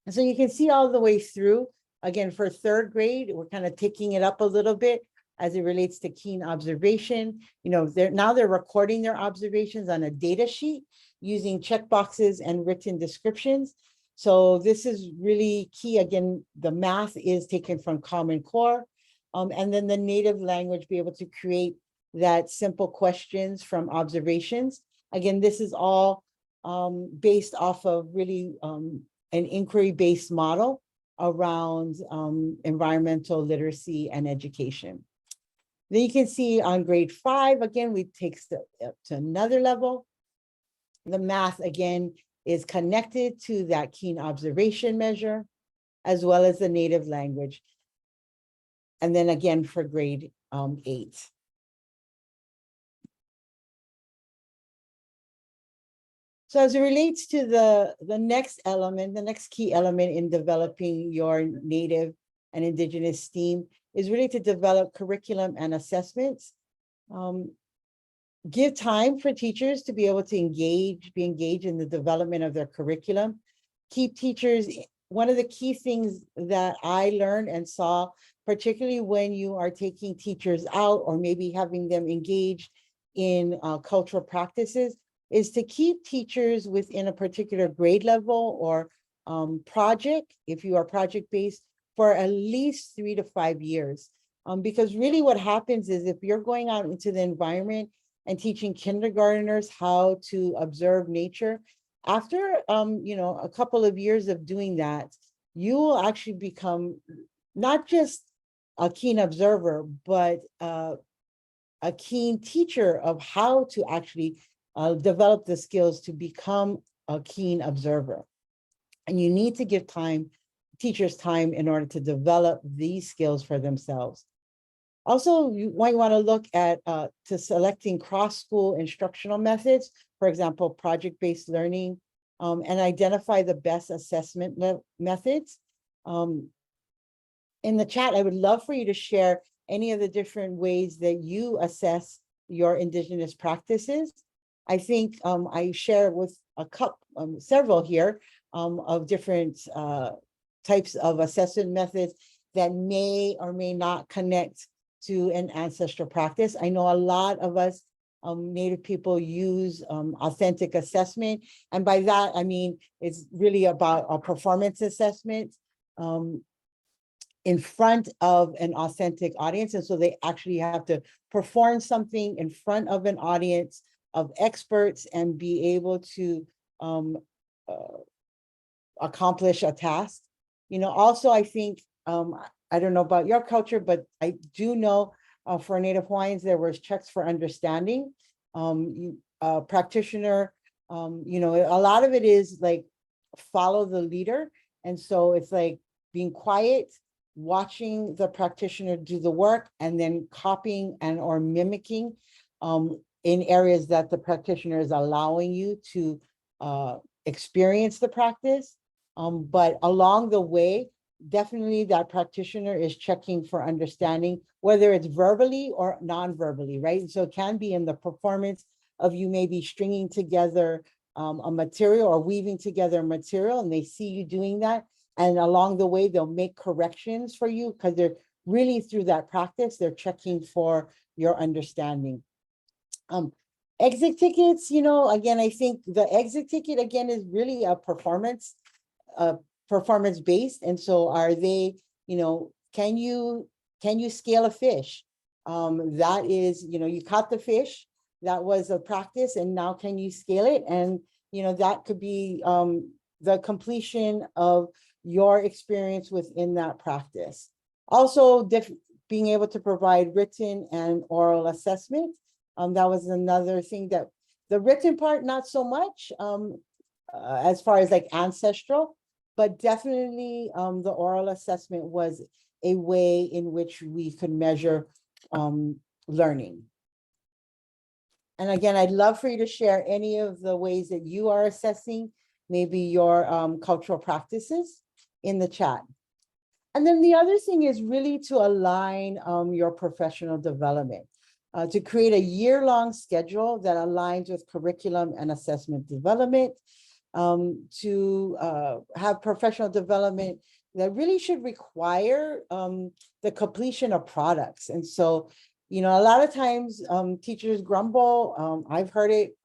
A: And so you can see all the way through. Again, for 3rd grade, we're kind of taking it up a little bit as it relates to keen observation. Now they're recording their observations on a data sheet using checkboxes and written descriptions. So this is really key. Again, the math is taken from Common Core, and then the native language be able to create that simple questions from observations. Again, this is all based off of really an inquiry-based model around environmental literacy and education. Then you can see on grade 5, again, we take it to another level. The math, again, is connected to that keen observation measure. as well as the native language. And then again for grade 8. So as it relates to the next element, the next key element in developing your Native and Indigenous STEAM is really to develop curriculum and assessments. Give time for teachers to be able to be engaged in the development of their curriculum. Keep teachers, one of the key things that I learned and saw, particularly when you are taking teachers out or maybe having them engaged in cultural practices, is to keep teachers within a particular grade level or project, if you are project-based, for at least 3 to 5 years. Because really what happens is if you're going out into the environment and teaching kindergarteners how to observe nature, after a couple of years of doing that, you will actually become not just a keen observer, but a keen teacher of how to actually develop the skills to become a keen observer. And you need to give teachers time in order to develop these skills for themselves. Also, you might want to look at to selecting cross-school instructional methods, for example, project-based learning, and identify the best assessment methods. In the chat, I would love for you to share any of the different ways that you assess your Indigenous practices. I think I share with several here of different types of assessment methods that may or may not connect to an ancestral practice. I know a lot of us Native people use authentic assessment. And by that, I mean, it's really about a performance assessment in front of an authentic audience. And so they actually have to perform something in front of an audience of experts and be able to accomplish a task. Also, I think, I don't know about your culture, but I do know for Native Hawaiians, there was checks for understanding. Practitioner, a lot of it is like follow the leader. And so it's like being quiet, watching the practitioner do the work, and then copying and or mimicking in areas that the practitioner is allowing you to experience the practice. But along the way, definitely that practitioner is checking for understanding, whether it's verbally or non-verbally, right? And so it can be in the performance of you maybe stringing together a material or weaving together a material, and they see you doing that. And along the way, they'll make corrections for you because they're really through that practice, they're checking for your understanding. Exit tickets, again, I think the exit ticket, again, is really a performance based. And so are they, can you scale a fish? That is, you caught the fish, that was a practice, and now can you scale it? And, that could be the completion of your experience within that practice. Also, being able to provide written and oral assessment. That was another thing that the written part, not so much as far as like ancestral, but definitely the oral assessment was a way in which we could measure learning. And again, I'd love for you to share any of the ways that you are assessing maybe your cultural practices in the chat. And then the other thing is really to align your professional development, to create a year-long schedule that aligns with curriculum and assessment development, to have professional development that really should require the completion of products. And so, a lot of times teachers grumble. I've heard it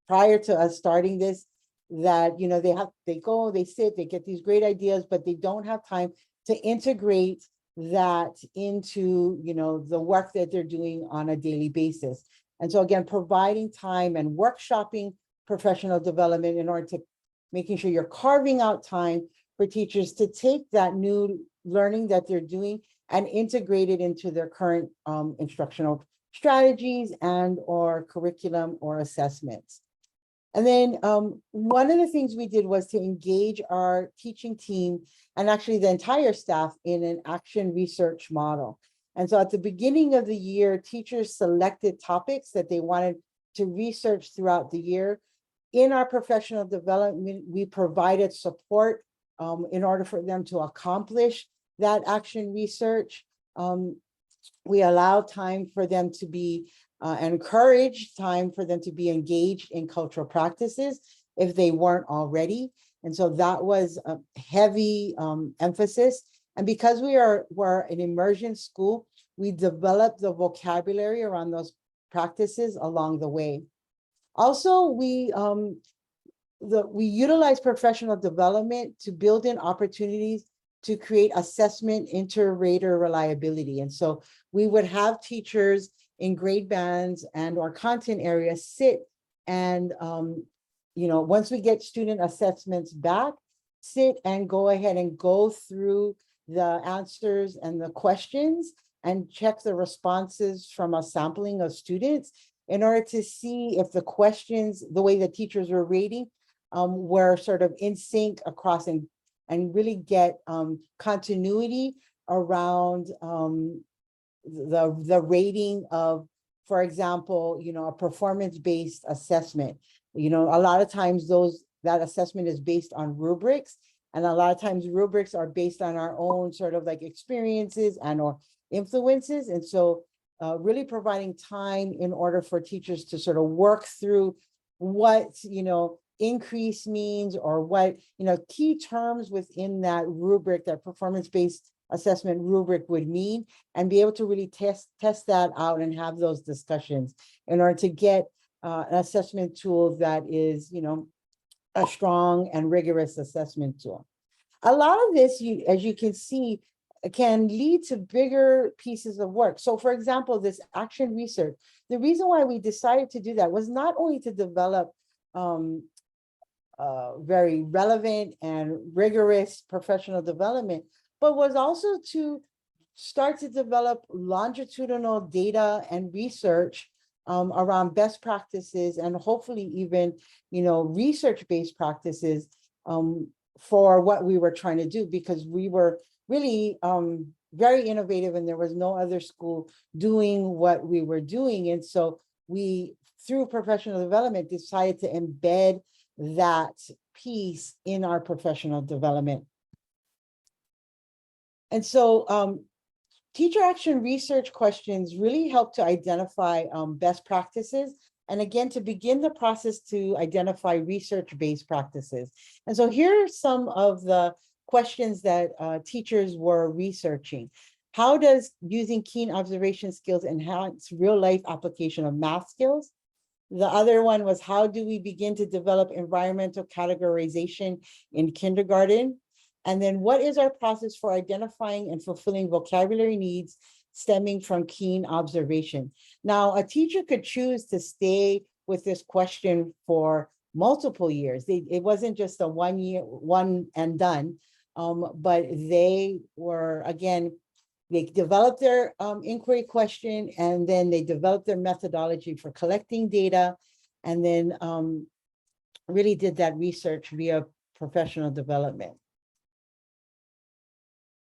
A: prior to us starting this, that, they sit, they get these great ideas, but they don't have time to integrate that into, the work that they're doing on a daily basis. And so again, providing time and workshopping professional development in order to making sure you're carving out time for teachers to take that new learning that they're doing and integrate it into their current instructional strategies and or curriculum or assessments. And then one of the things we did was to engage our teaching team and actually the entire staff in an action research model. And so at the beginning of the year, teachers selected topics that they wanted to research throughout the year. In our professional development, we provided support in order for them to accomplish that action research. We allowed time for them to be encouraged, time for them to be engaged in cultural practices if they weren't already. And so that was a heavy emphasis. And because we're an immersion school, we developed the vocabulary around those practices along the way. Also, we utilize professional development to build in opportunities to create assessment inter-rater reliability. And so we would have teachers in grade bands and or content areas sit and, once we get student assessments back, sit and go ahead and go through the answers and the questions and check the responses from a sampling of students in order to see if the questions, the way the teachers were rating, were sort of in sync across and really get continuity around the rating of, for example, a performance-based assessment. A lot of times that assessment is based on rubrics, and a lot of times rubrics are based on our own sort of like experiences and or influences. And so really providing time in order for teachers to sort of work through what, increase means, or what, key terms within that rubric, that performance-based assessment rubric would mean, and be able to really test that out and have those discussions in order to get an assessment tool that is, a strong and rigorous assessment tool. A lot of this, as you can see, can lead to bigger pieces of work. So for example, this action research, the reason why we decided to do that was not only to develop very relevant and rigorous professional development, but was also to start to develop longitudinal data and research around best practices, and hopefully even, research-based practices for what we were trying to do, because we were really very innovative and there was no other school doing what we were doing. And so we, through professional development, decided to embed that piece in our professional development. And so teacher action research questions really help to identify best practices, and again, to begin the process to identify research-based practices. And so here are some of the questions that teachers were researching. How does using keen observation skills enhance real-life application of math skills? The other one was, how do we begin to develop environmental categorization in kindergarten? And then what is our process for identifying and fulfilling vocabulary needs stemming from keen observation? Now, a teacher could choose to stay with this question for multiple years. It wasn't just a 1 year, one and done, but they were, again, they developed their inquiry question, and then they developed their methodology for collecting data, and then really did that research via professional development.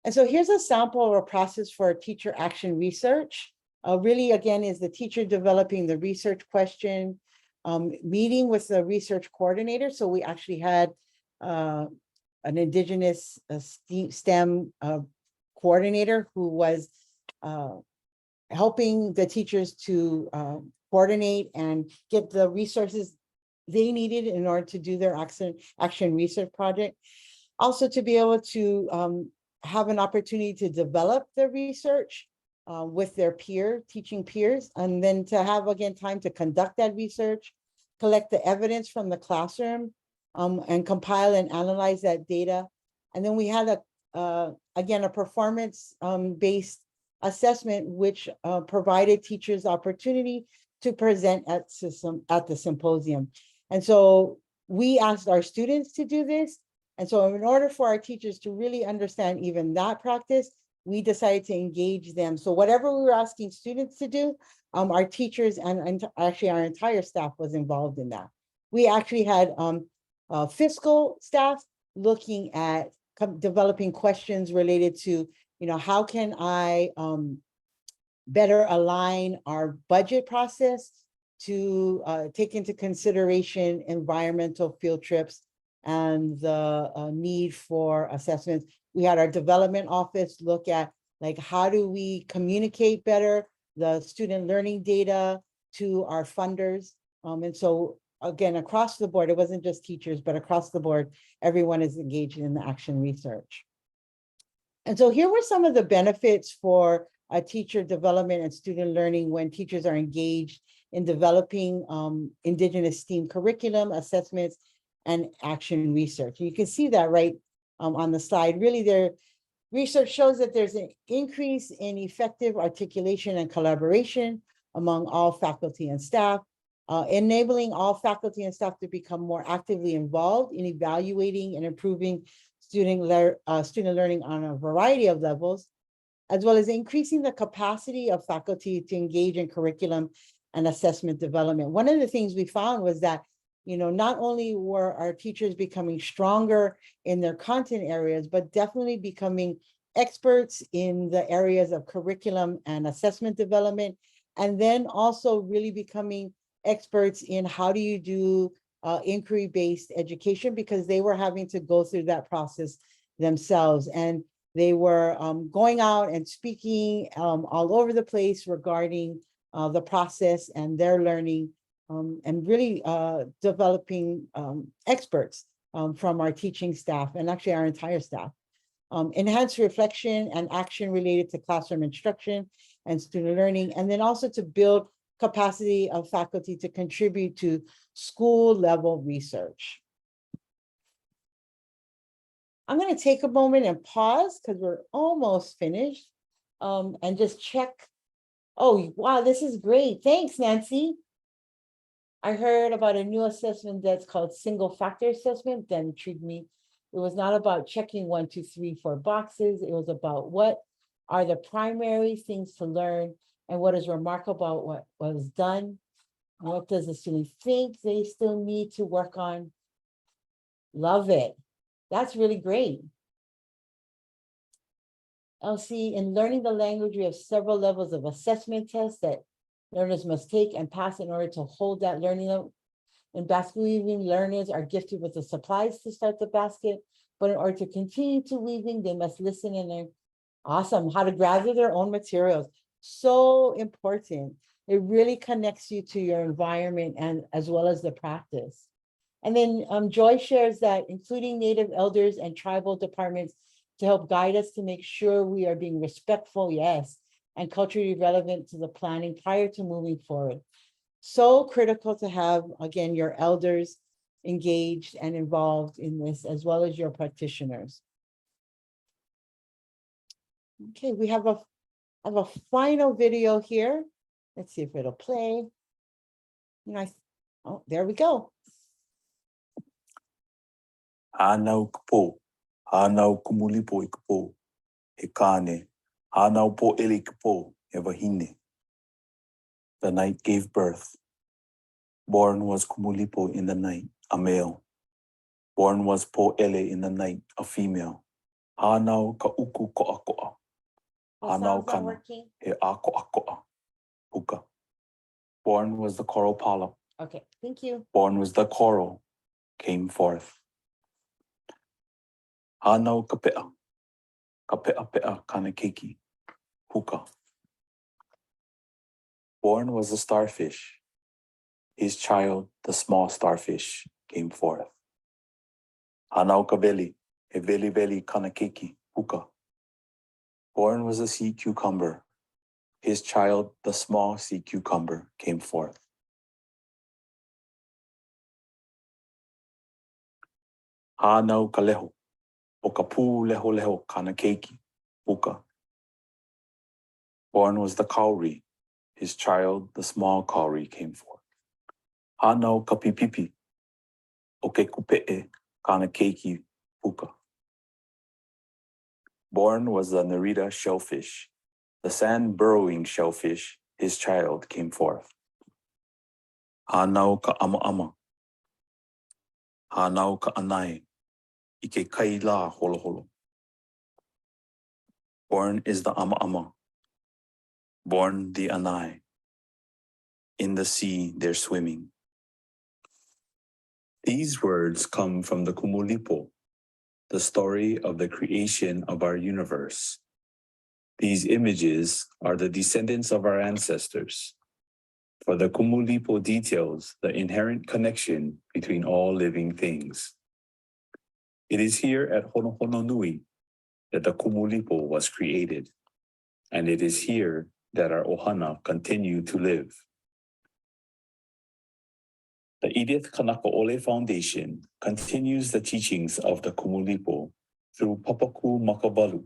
A: And so here's a sample of a process for teacher action research. Really, again, is the teacher developing the research question, meeting with the research coordinator. So we actually had an Indigenous STEM coordinator who was helping the teachers to coordinate and get the resources they needed in order to do their action research project. Also to be able to have an opportunity to develop the research with their teaching peers, and then to have, again, time to conduct that research, collect the evidence from the classroom, and compile and analyze that data. And then we had again, a performance-based assessment, which provided teachers opportunity to present at the symposium. And so we asked our students to do this. And so in order for our teachers to really understand even that practice, we decided to engage them. So whatever we were asking students to do, our teachers and actually our entire staff was involved in that. we actually had fiscal staff looking at developing questions related to, how can I better align our budget process to take into consideration environmental field trips and the need for assessments. We had our development office look at, like, how do we communicate better the student learning data to our funders? And so again, across the board, it wasn't just teachers, but across the board, everyone is engaged in the action research. And so here were some of the benefits for teacher development and student learning when teachers are engaged in developing Indigenous STEAM curriculum, assessments, and action research. You can see that right on the slide. Really, their research shows that there's an increase in effective articulation and collaboration among all faculty and staff, enabling all faculty and staff to become more actively involved in evaluating and improving student learning on a variety of levels, as well as increasing the capacity of faculty to engage in curriculum and assessment development. One of the things we found was that, not only were our teachers becoming stronger in their content areas, but definitely becoming experts in the areas of curriculum and assessment development, and then also really becoming experts in how do you do inquiry-based education, because they were having to go through that process themselves. And they were going out and speaking all over the place regarding the process and their learning, and really developing experts from our teaching staff and actually our entire staff. Enhanced reflection and action related to classroom instruction and student learning, and then also to build capacity of faculty to contribute to school level research. I'm going to take a moment and pause because we're almost finished, and just check. Oh, wow, this is great. Thanks, Nancy. I heard about a new assessment that's called single factor assessment that intrigued me. It was not about checking 1, 2, 3, 4 boxes. It was about what are the primary things to learn and what is remarkable about what was done. What does the student think they still need to work on? Love it. That's really great. Elsie, in learning the language, we have several levels of assessment tests that learners must take and pass in order to hold that learning level. In basket weaving, learners are gifted with the supplies to start the basket, but in order to continue to weaving, they must listen and learn. Awesome, how to gather their own materials. So important. It really connects you to your environment and as well as the practice. And then Joy shares that including Native elders and tribal departments to help guide us to make sure we are being respectful, yes, and culturally relevant to the planning prior to moving forward. So critical to have, again, your elders engaged and involved in this, as well as your practitioners. Okay, we have a final video here. Let's see if it'll play. Oh, there we go.
H: Hanau kapo, hanau kumulipo i kapo, he kane, hanau po eli kapo, he wahine. The night gave birth. Born was Kumulipo in the night, a male. Born was Po Ele in the night, a female. Hanau ka uku ko'a ko'a. Hanau kana, he a ko'a ko'a. Puka. Born was the coral polyp.
A: Okay, thank you.
H: Born was the coral, came forth. Hanau ka pe'a. Ka pe'a pe'a kana keiki. Puka. Born was the starfish. His child, the small starfish, came forth. Hanau ka veli, he veli veli kana keiki. Puka. Born was a sea cucumber. His child, the small sea cucumber, came forth. Hanau ka leho, o ka pū leho leho kana keiki. Puka. Born was the kauri. His child, the small kauri, came forth. Hanau ka pipipi, o ke kupe'e kana keiki. Puka. Born was the Narita shellfish. The sand-burrowing shellfish, his child, came forth. Hanau ka ama ama, Hanau ka anai, I ke kaila holo holo. Born is the ama ama. Born the anai. In the sea they're swimming. These words come from the Kumulipo, the story of the creation of our universe. These images are the descendants of our ancestors. For the Kumulipo details the inherent connection between all living things. It is here at Honohononui that the Kumulipo was created, and it is here that our ohana continue to live. The Edith Kanakaole Foundation continues the teachings of the Kumulipo through Papaku Makabalu.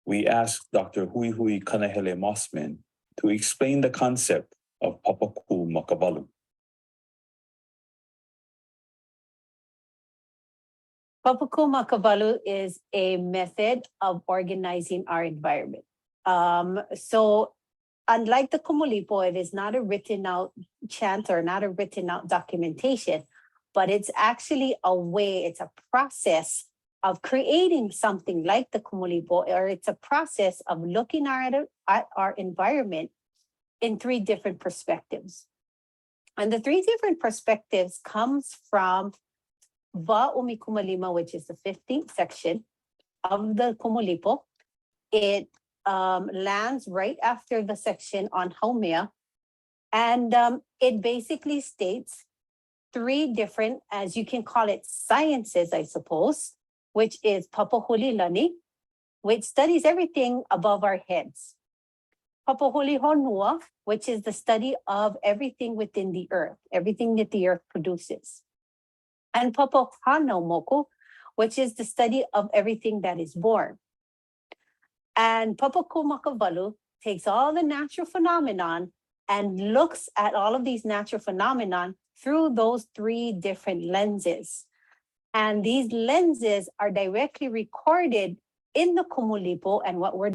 H: We asked Dr. Huihui Kanahele Mossman to explain the concept of Papaku Makabalu.
I: Papaku Makabalu is a method of organizing our environment. So unlike the Kumulipo, it is not a written out chant or not a written out documentation, but it's actually a way, it's a process of creating something like the Kumulipo, or it's a process of looking at our environment in 3 different perspectives. And the 3 different perspectives comes from Wa'umikumalima, which is the 15th section of the Kumulipo. It lands right after the section on Haumea. And it basically states 3 different, as you can call it, sciences, I suppose, which is Papahuli which studies everything above our heads. Papahuli Honua, which is the study of everything within the earth, everything that the earth produces. And Papahano Moku, which is the study of everything that is born. And Papaku Makabalu takes all the natural phenomenon and looks at all of these natural phenomenon through those 3 different lenses. And these lenses are directly recorded in the Kumulipo, and what we're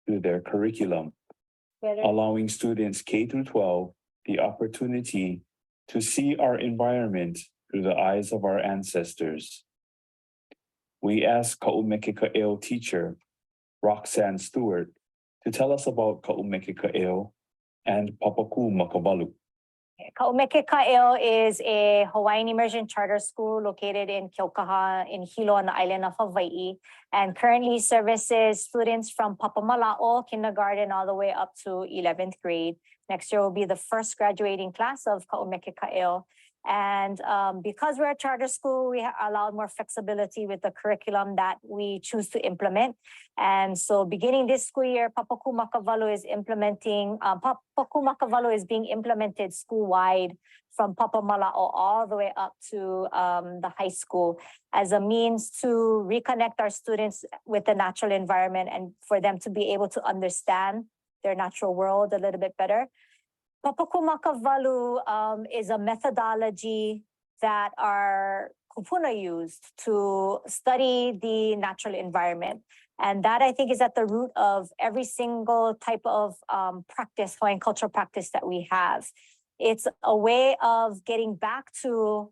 H: To their curriculum, allowing students K through 12 the opportunity to see our environment through the eyes of our ancestors. We asked Ka'umekeka'eo teacher, Roxanne Stewart, to tell us about Ka'umekeka'eo and Papaku Makabalu.
J: Ka'umekeka'eo is a Hawaiian immersion charter school located in Keaukaha in Hilo on the island of Hawaii, and currently services students from Papamala'o kindergarten all the way up to 11th grade. Next year will be the first graduating class of Ka'umekeka'eo. And because we're a charter school, we allowed more flexibility with the curriculum that we choose to implement. And so beginning this school year, Papaku Makavalu is implementing, Papaku Makavalu is being implemented school-wide from Papamala'o all the way up to the high school as a means to reconnect our students with the natural environment and for them to be able to understand their natural world a little bit better. Papaku Makavalu is a methodology that our kupuna used to study the natural environment. And that I think is at the root of every single type of practice, Hawaiian cultural practice that we have. It's a way of getting back to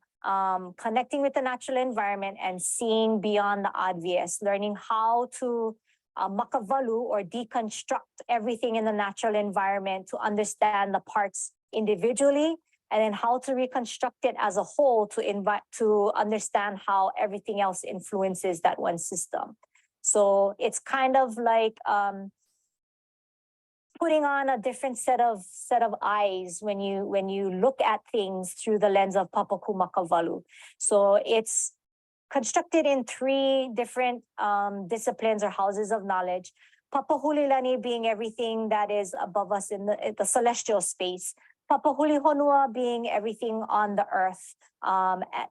J: connecting with the natural environment and seeing beyond the obvious, learning how to makavalu or deconstruct everything in the natural environment to understand the parts individually, and then how to reconstruct it as a whole to understand how everything else influences that one system. So it's kind of like putting on a different set of eyes when you look at things through the lens of Papaku Makavalu. So it's constructed in 3 different disciplines or houses of knowledge. Papahulilani being everything that is above us in the celestial space. Papahuli Honua being everything on the earth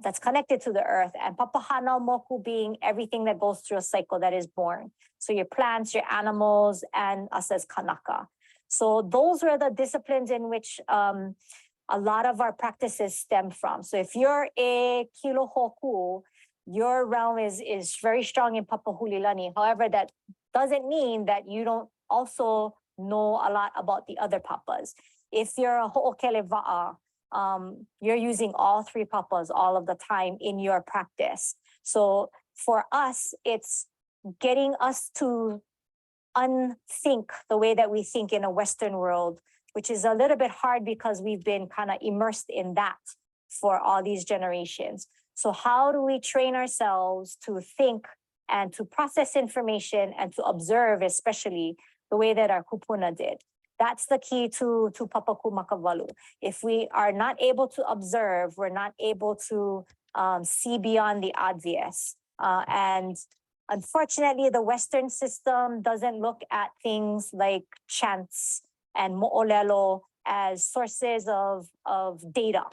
J: that's connected to the earth, and Papahana Moku being everything that goes through a cycle that is born. So your plants, your animals, and us as Kanaka. So those were the disciplines in which a lot of our practices stem from. So if you're a Kilohoku, your realm is very strong in Papahulilani. However, that doesn't mean that you don't also know a lot about the other papas. If you're a Ho'okeleva'a, you're using all three papas all of the time in your practice. So for us, it's getting us to unthink the way that we think in a Western world, which is a little bit hard because we've been kind of immersed in that for all these generations. So how do we train ourselves to think and to process information and to observe, especially the way that our kupuna did? That's the key to Papaku Makavalu. If we are not able to observe, we're not able to see beyond the obvious. And unfortunately, the Western system doesn't look at things like chants and mo'olelo as sources of data.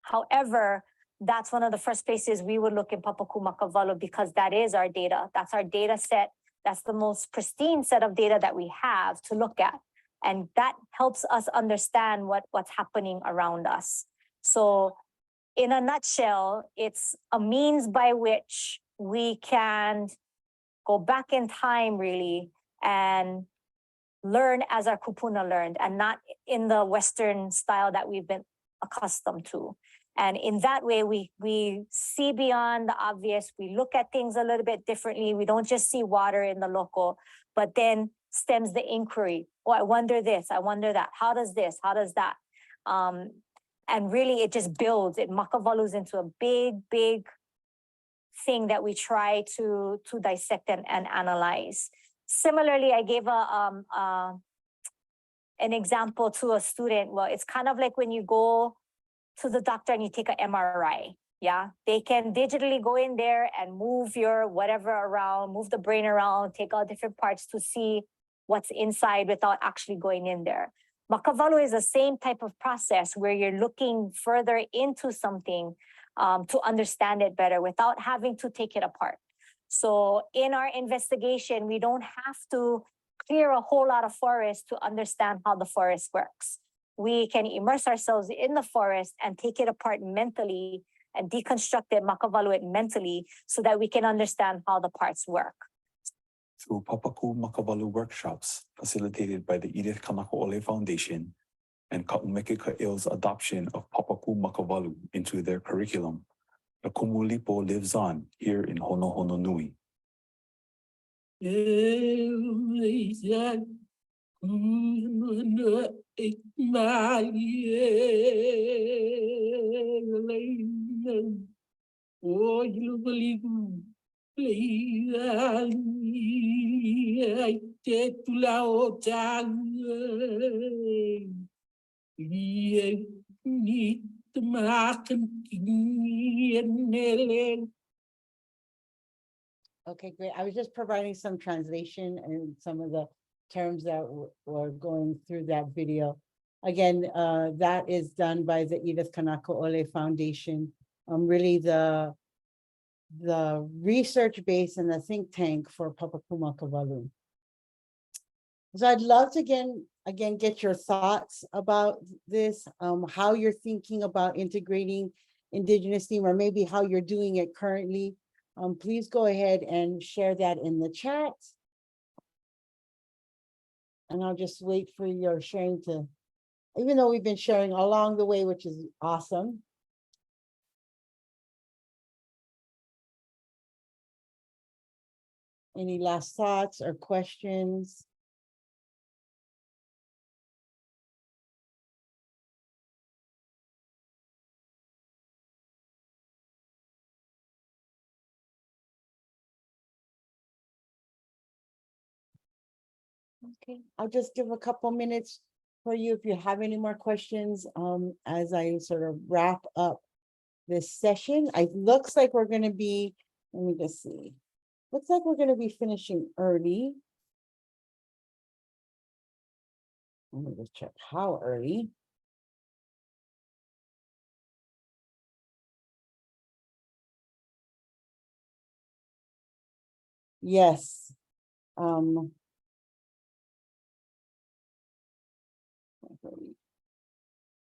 J: However, that's one of the first places we would look in Papaku Makavalu because that is our data. That's our data set. That's the most pristine set of data that we have to look at. And that helps us understand what's happening around us. So in a nutshell, it's a means by which we can go back in time really and learn as our kupuna learned and not in the Western style that we've been accustomed to. And in that way, we see beyond the obvious. We look at things a little bit differently. We don't just see water in the local, but then stems the inquiry. Oh, I wonder this, I wonder that. How does this, how does that? And really it just builds, it makavalus into a big thing that we try to dissect and analyze. Similarly, I gave an example to a student. Well, it's kind of like when you go to the doctor and you take an MRI. Yeah, they can digitally go in there and move your whatever around, move the brain around, take all different parts to see what's inside without actually going in there. Makavalu is the same type of process where you're looking further into something to understand it better without having to take it apart. So in our investigation, we don't have to clear a whole lot of forest to understand how the forest works. We can immerse ourselves in the forest and take it apart mentally and deconstruct it, makavalu it mentally so that we can understand how the parts work.
H: Through Papaku Makavalu workshops facilitated by the Edith Kanakaole Foundation and Ka'umeke Ka'il's adoption of Papaku Makavalu into their curriculum, the Kumulipo lives on here in Honohononui.
A: Okay, great. I was just providing some translation and some of the terms that were going through that video. Again, that is done by the Edith Kanakaole Foundation. Really the research base and the think tank for Papaku Makavalu. So I'd love to again get your thoughts about this, how you're thinking about integrating Indigenous theme, or maybe how you're doing it currently. Please go ahead and share that in the chat. And I'll just wait for your sharing to, even though we've been sharing along the way, which is awesome. Any last thoughts or questions? Okay, I'll just give a couple minutes for you if you have any more questions as I sort of wrap up this session. It looks like we're going to be, let me just see. Looks like we're going to be finishing early. Let me just check how early. Yes.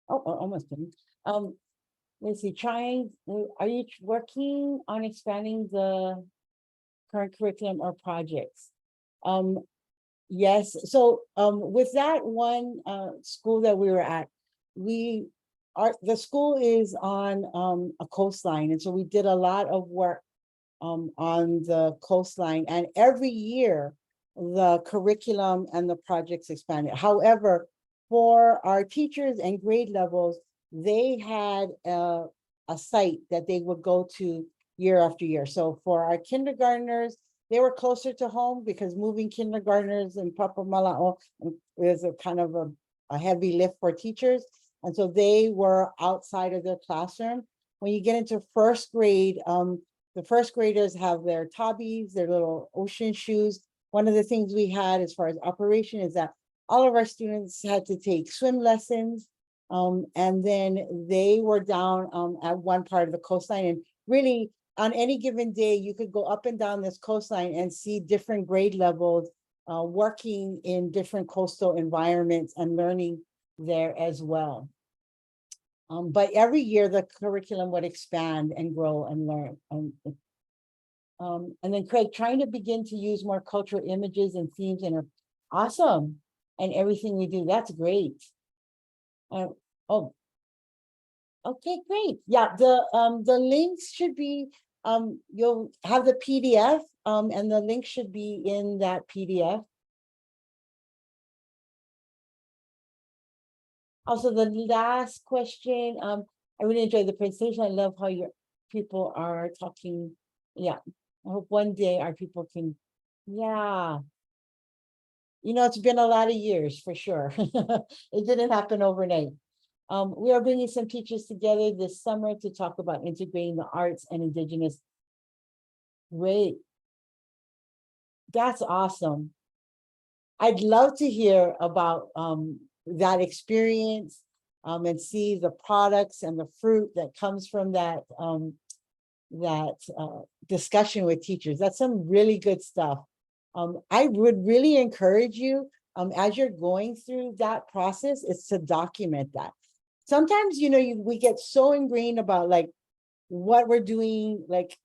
A: Almost done. Let's see, are you working on expanding the current curriculum or projects? Yes, so, with that one, school that we were at, the school is on, a coastline, and so we did a lot of work on the coastline, and every year the curriculum and the projects expanded. However, for our teachers and grade levels, they had a site that they would go to year after year. So for our kindergartners, they were closer to home because moving kindergartners in Papamalao is a kind of a heavy lift for teachers. And so they were outside of their classroom. When you get into first grade, the first graders have their tabis, their little ocean shoes. One of the things we had as far as operation is that all of our students had to take swim lessons. And then they were down at one part of the coastline, and really on any given day, you could go up and down this coastline and see different grade levels working in different coastal environments and learning there as well. But every year the curriculum would expand and grow and learn. And then Craig, trying to begin to use more cultural images and themes and awesome. And everything we do, that's great. Oh, okay, great. Yeah, the links should be, you'll have the PDF, and the link should be in that PDF. Also, the last question, I really enjoyed the presentation. I love how your people are talking. Yeah, I hope one day our people can, yeah. You know, it's been a lot of years for sure. It didn't happen overnight. We are bringing some teachers together this summer to talk about integrating the arts and Indigenous. Great. That's awesome. I'd love to hear about that experience and see the products and the fruit that comes from that discussion with teachers. That's some really good stuff. I would really encourage you, as you're going through that process, is to document that. Sometimes, you know, we get so ingrained about like what we're doing, like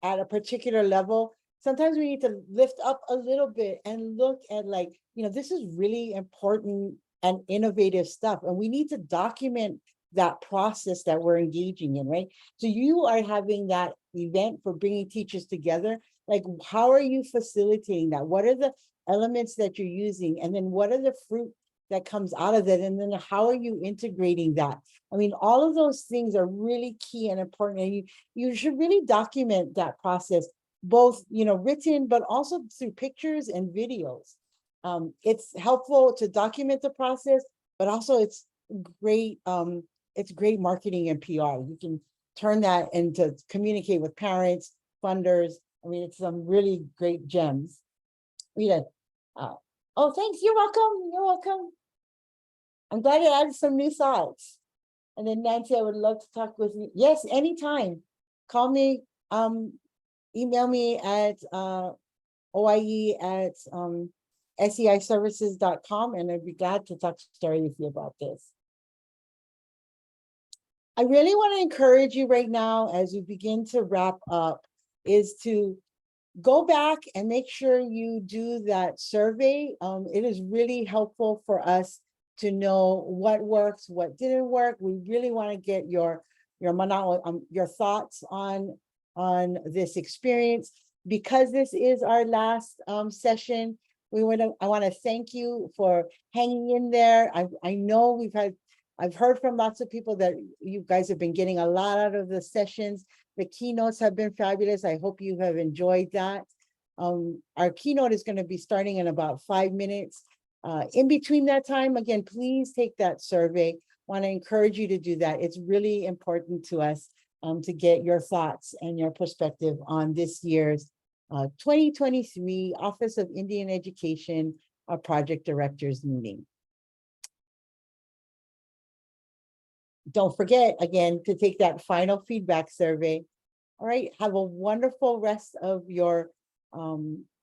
A: at a particular level. Sometimes we need to lift up a little bit and look at like, you know, this is really important and innovative stuff. And we need to document that process that we're engaging in, right? So you are having that event for bringing teachers together. Like, how are you facilitating that? What are the elements that you're using? And then what are the fruit that comes out of it? And then how are you integrating that? I mean, all of those things are really key and important. And you should really document that process, both, you know, written, but also through pictures and videos. It's helpful to document the process, but also it's great marketing and PR. You can turn that into communicate with parents, funders. I mean, it's some really great gems. Rita, oh, thanks. You're welcome. You're welcome. I'm glad you added some new thoughts. And then Nancy, I would love to talk with you. Yes, anytime. Call me, email me at oie@seiservices.com, and I'd be glad to talk story with you about this. I really want to encourage you right now as we begin to wrap up is to go back and make sure you do that survey. It is really helpful for us to know what works, what didn't work. We really want to get your thoughts on this experience. Because this is our last session, I want to thank you for hanging in there. I know I've heard from lots of people that you guys have been getting a lot out of the sessions. The keynotes have been fabulous. I hope you have enjoyed that. Our keynote is going to be starting in about 5 minutes. In between that time, again, please take that survey. Want to encourage you to do that. It's really important to us to get your thoughts and your perspective on this year's 2023 Office of Indian Education Project Directors meeting. Don't forget, again, to take that final feedback survey. All right, have a wonderful rest of your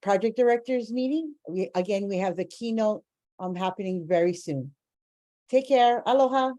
A: project directors meeting. We have the keynote happening very soon. Take care. Aloha.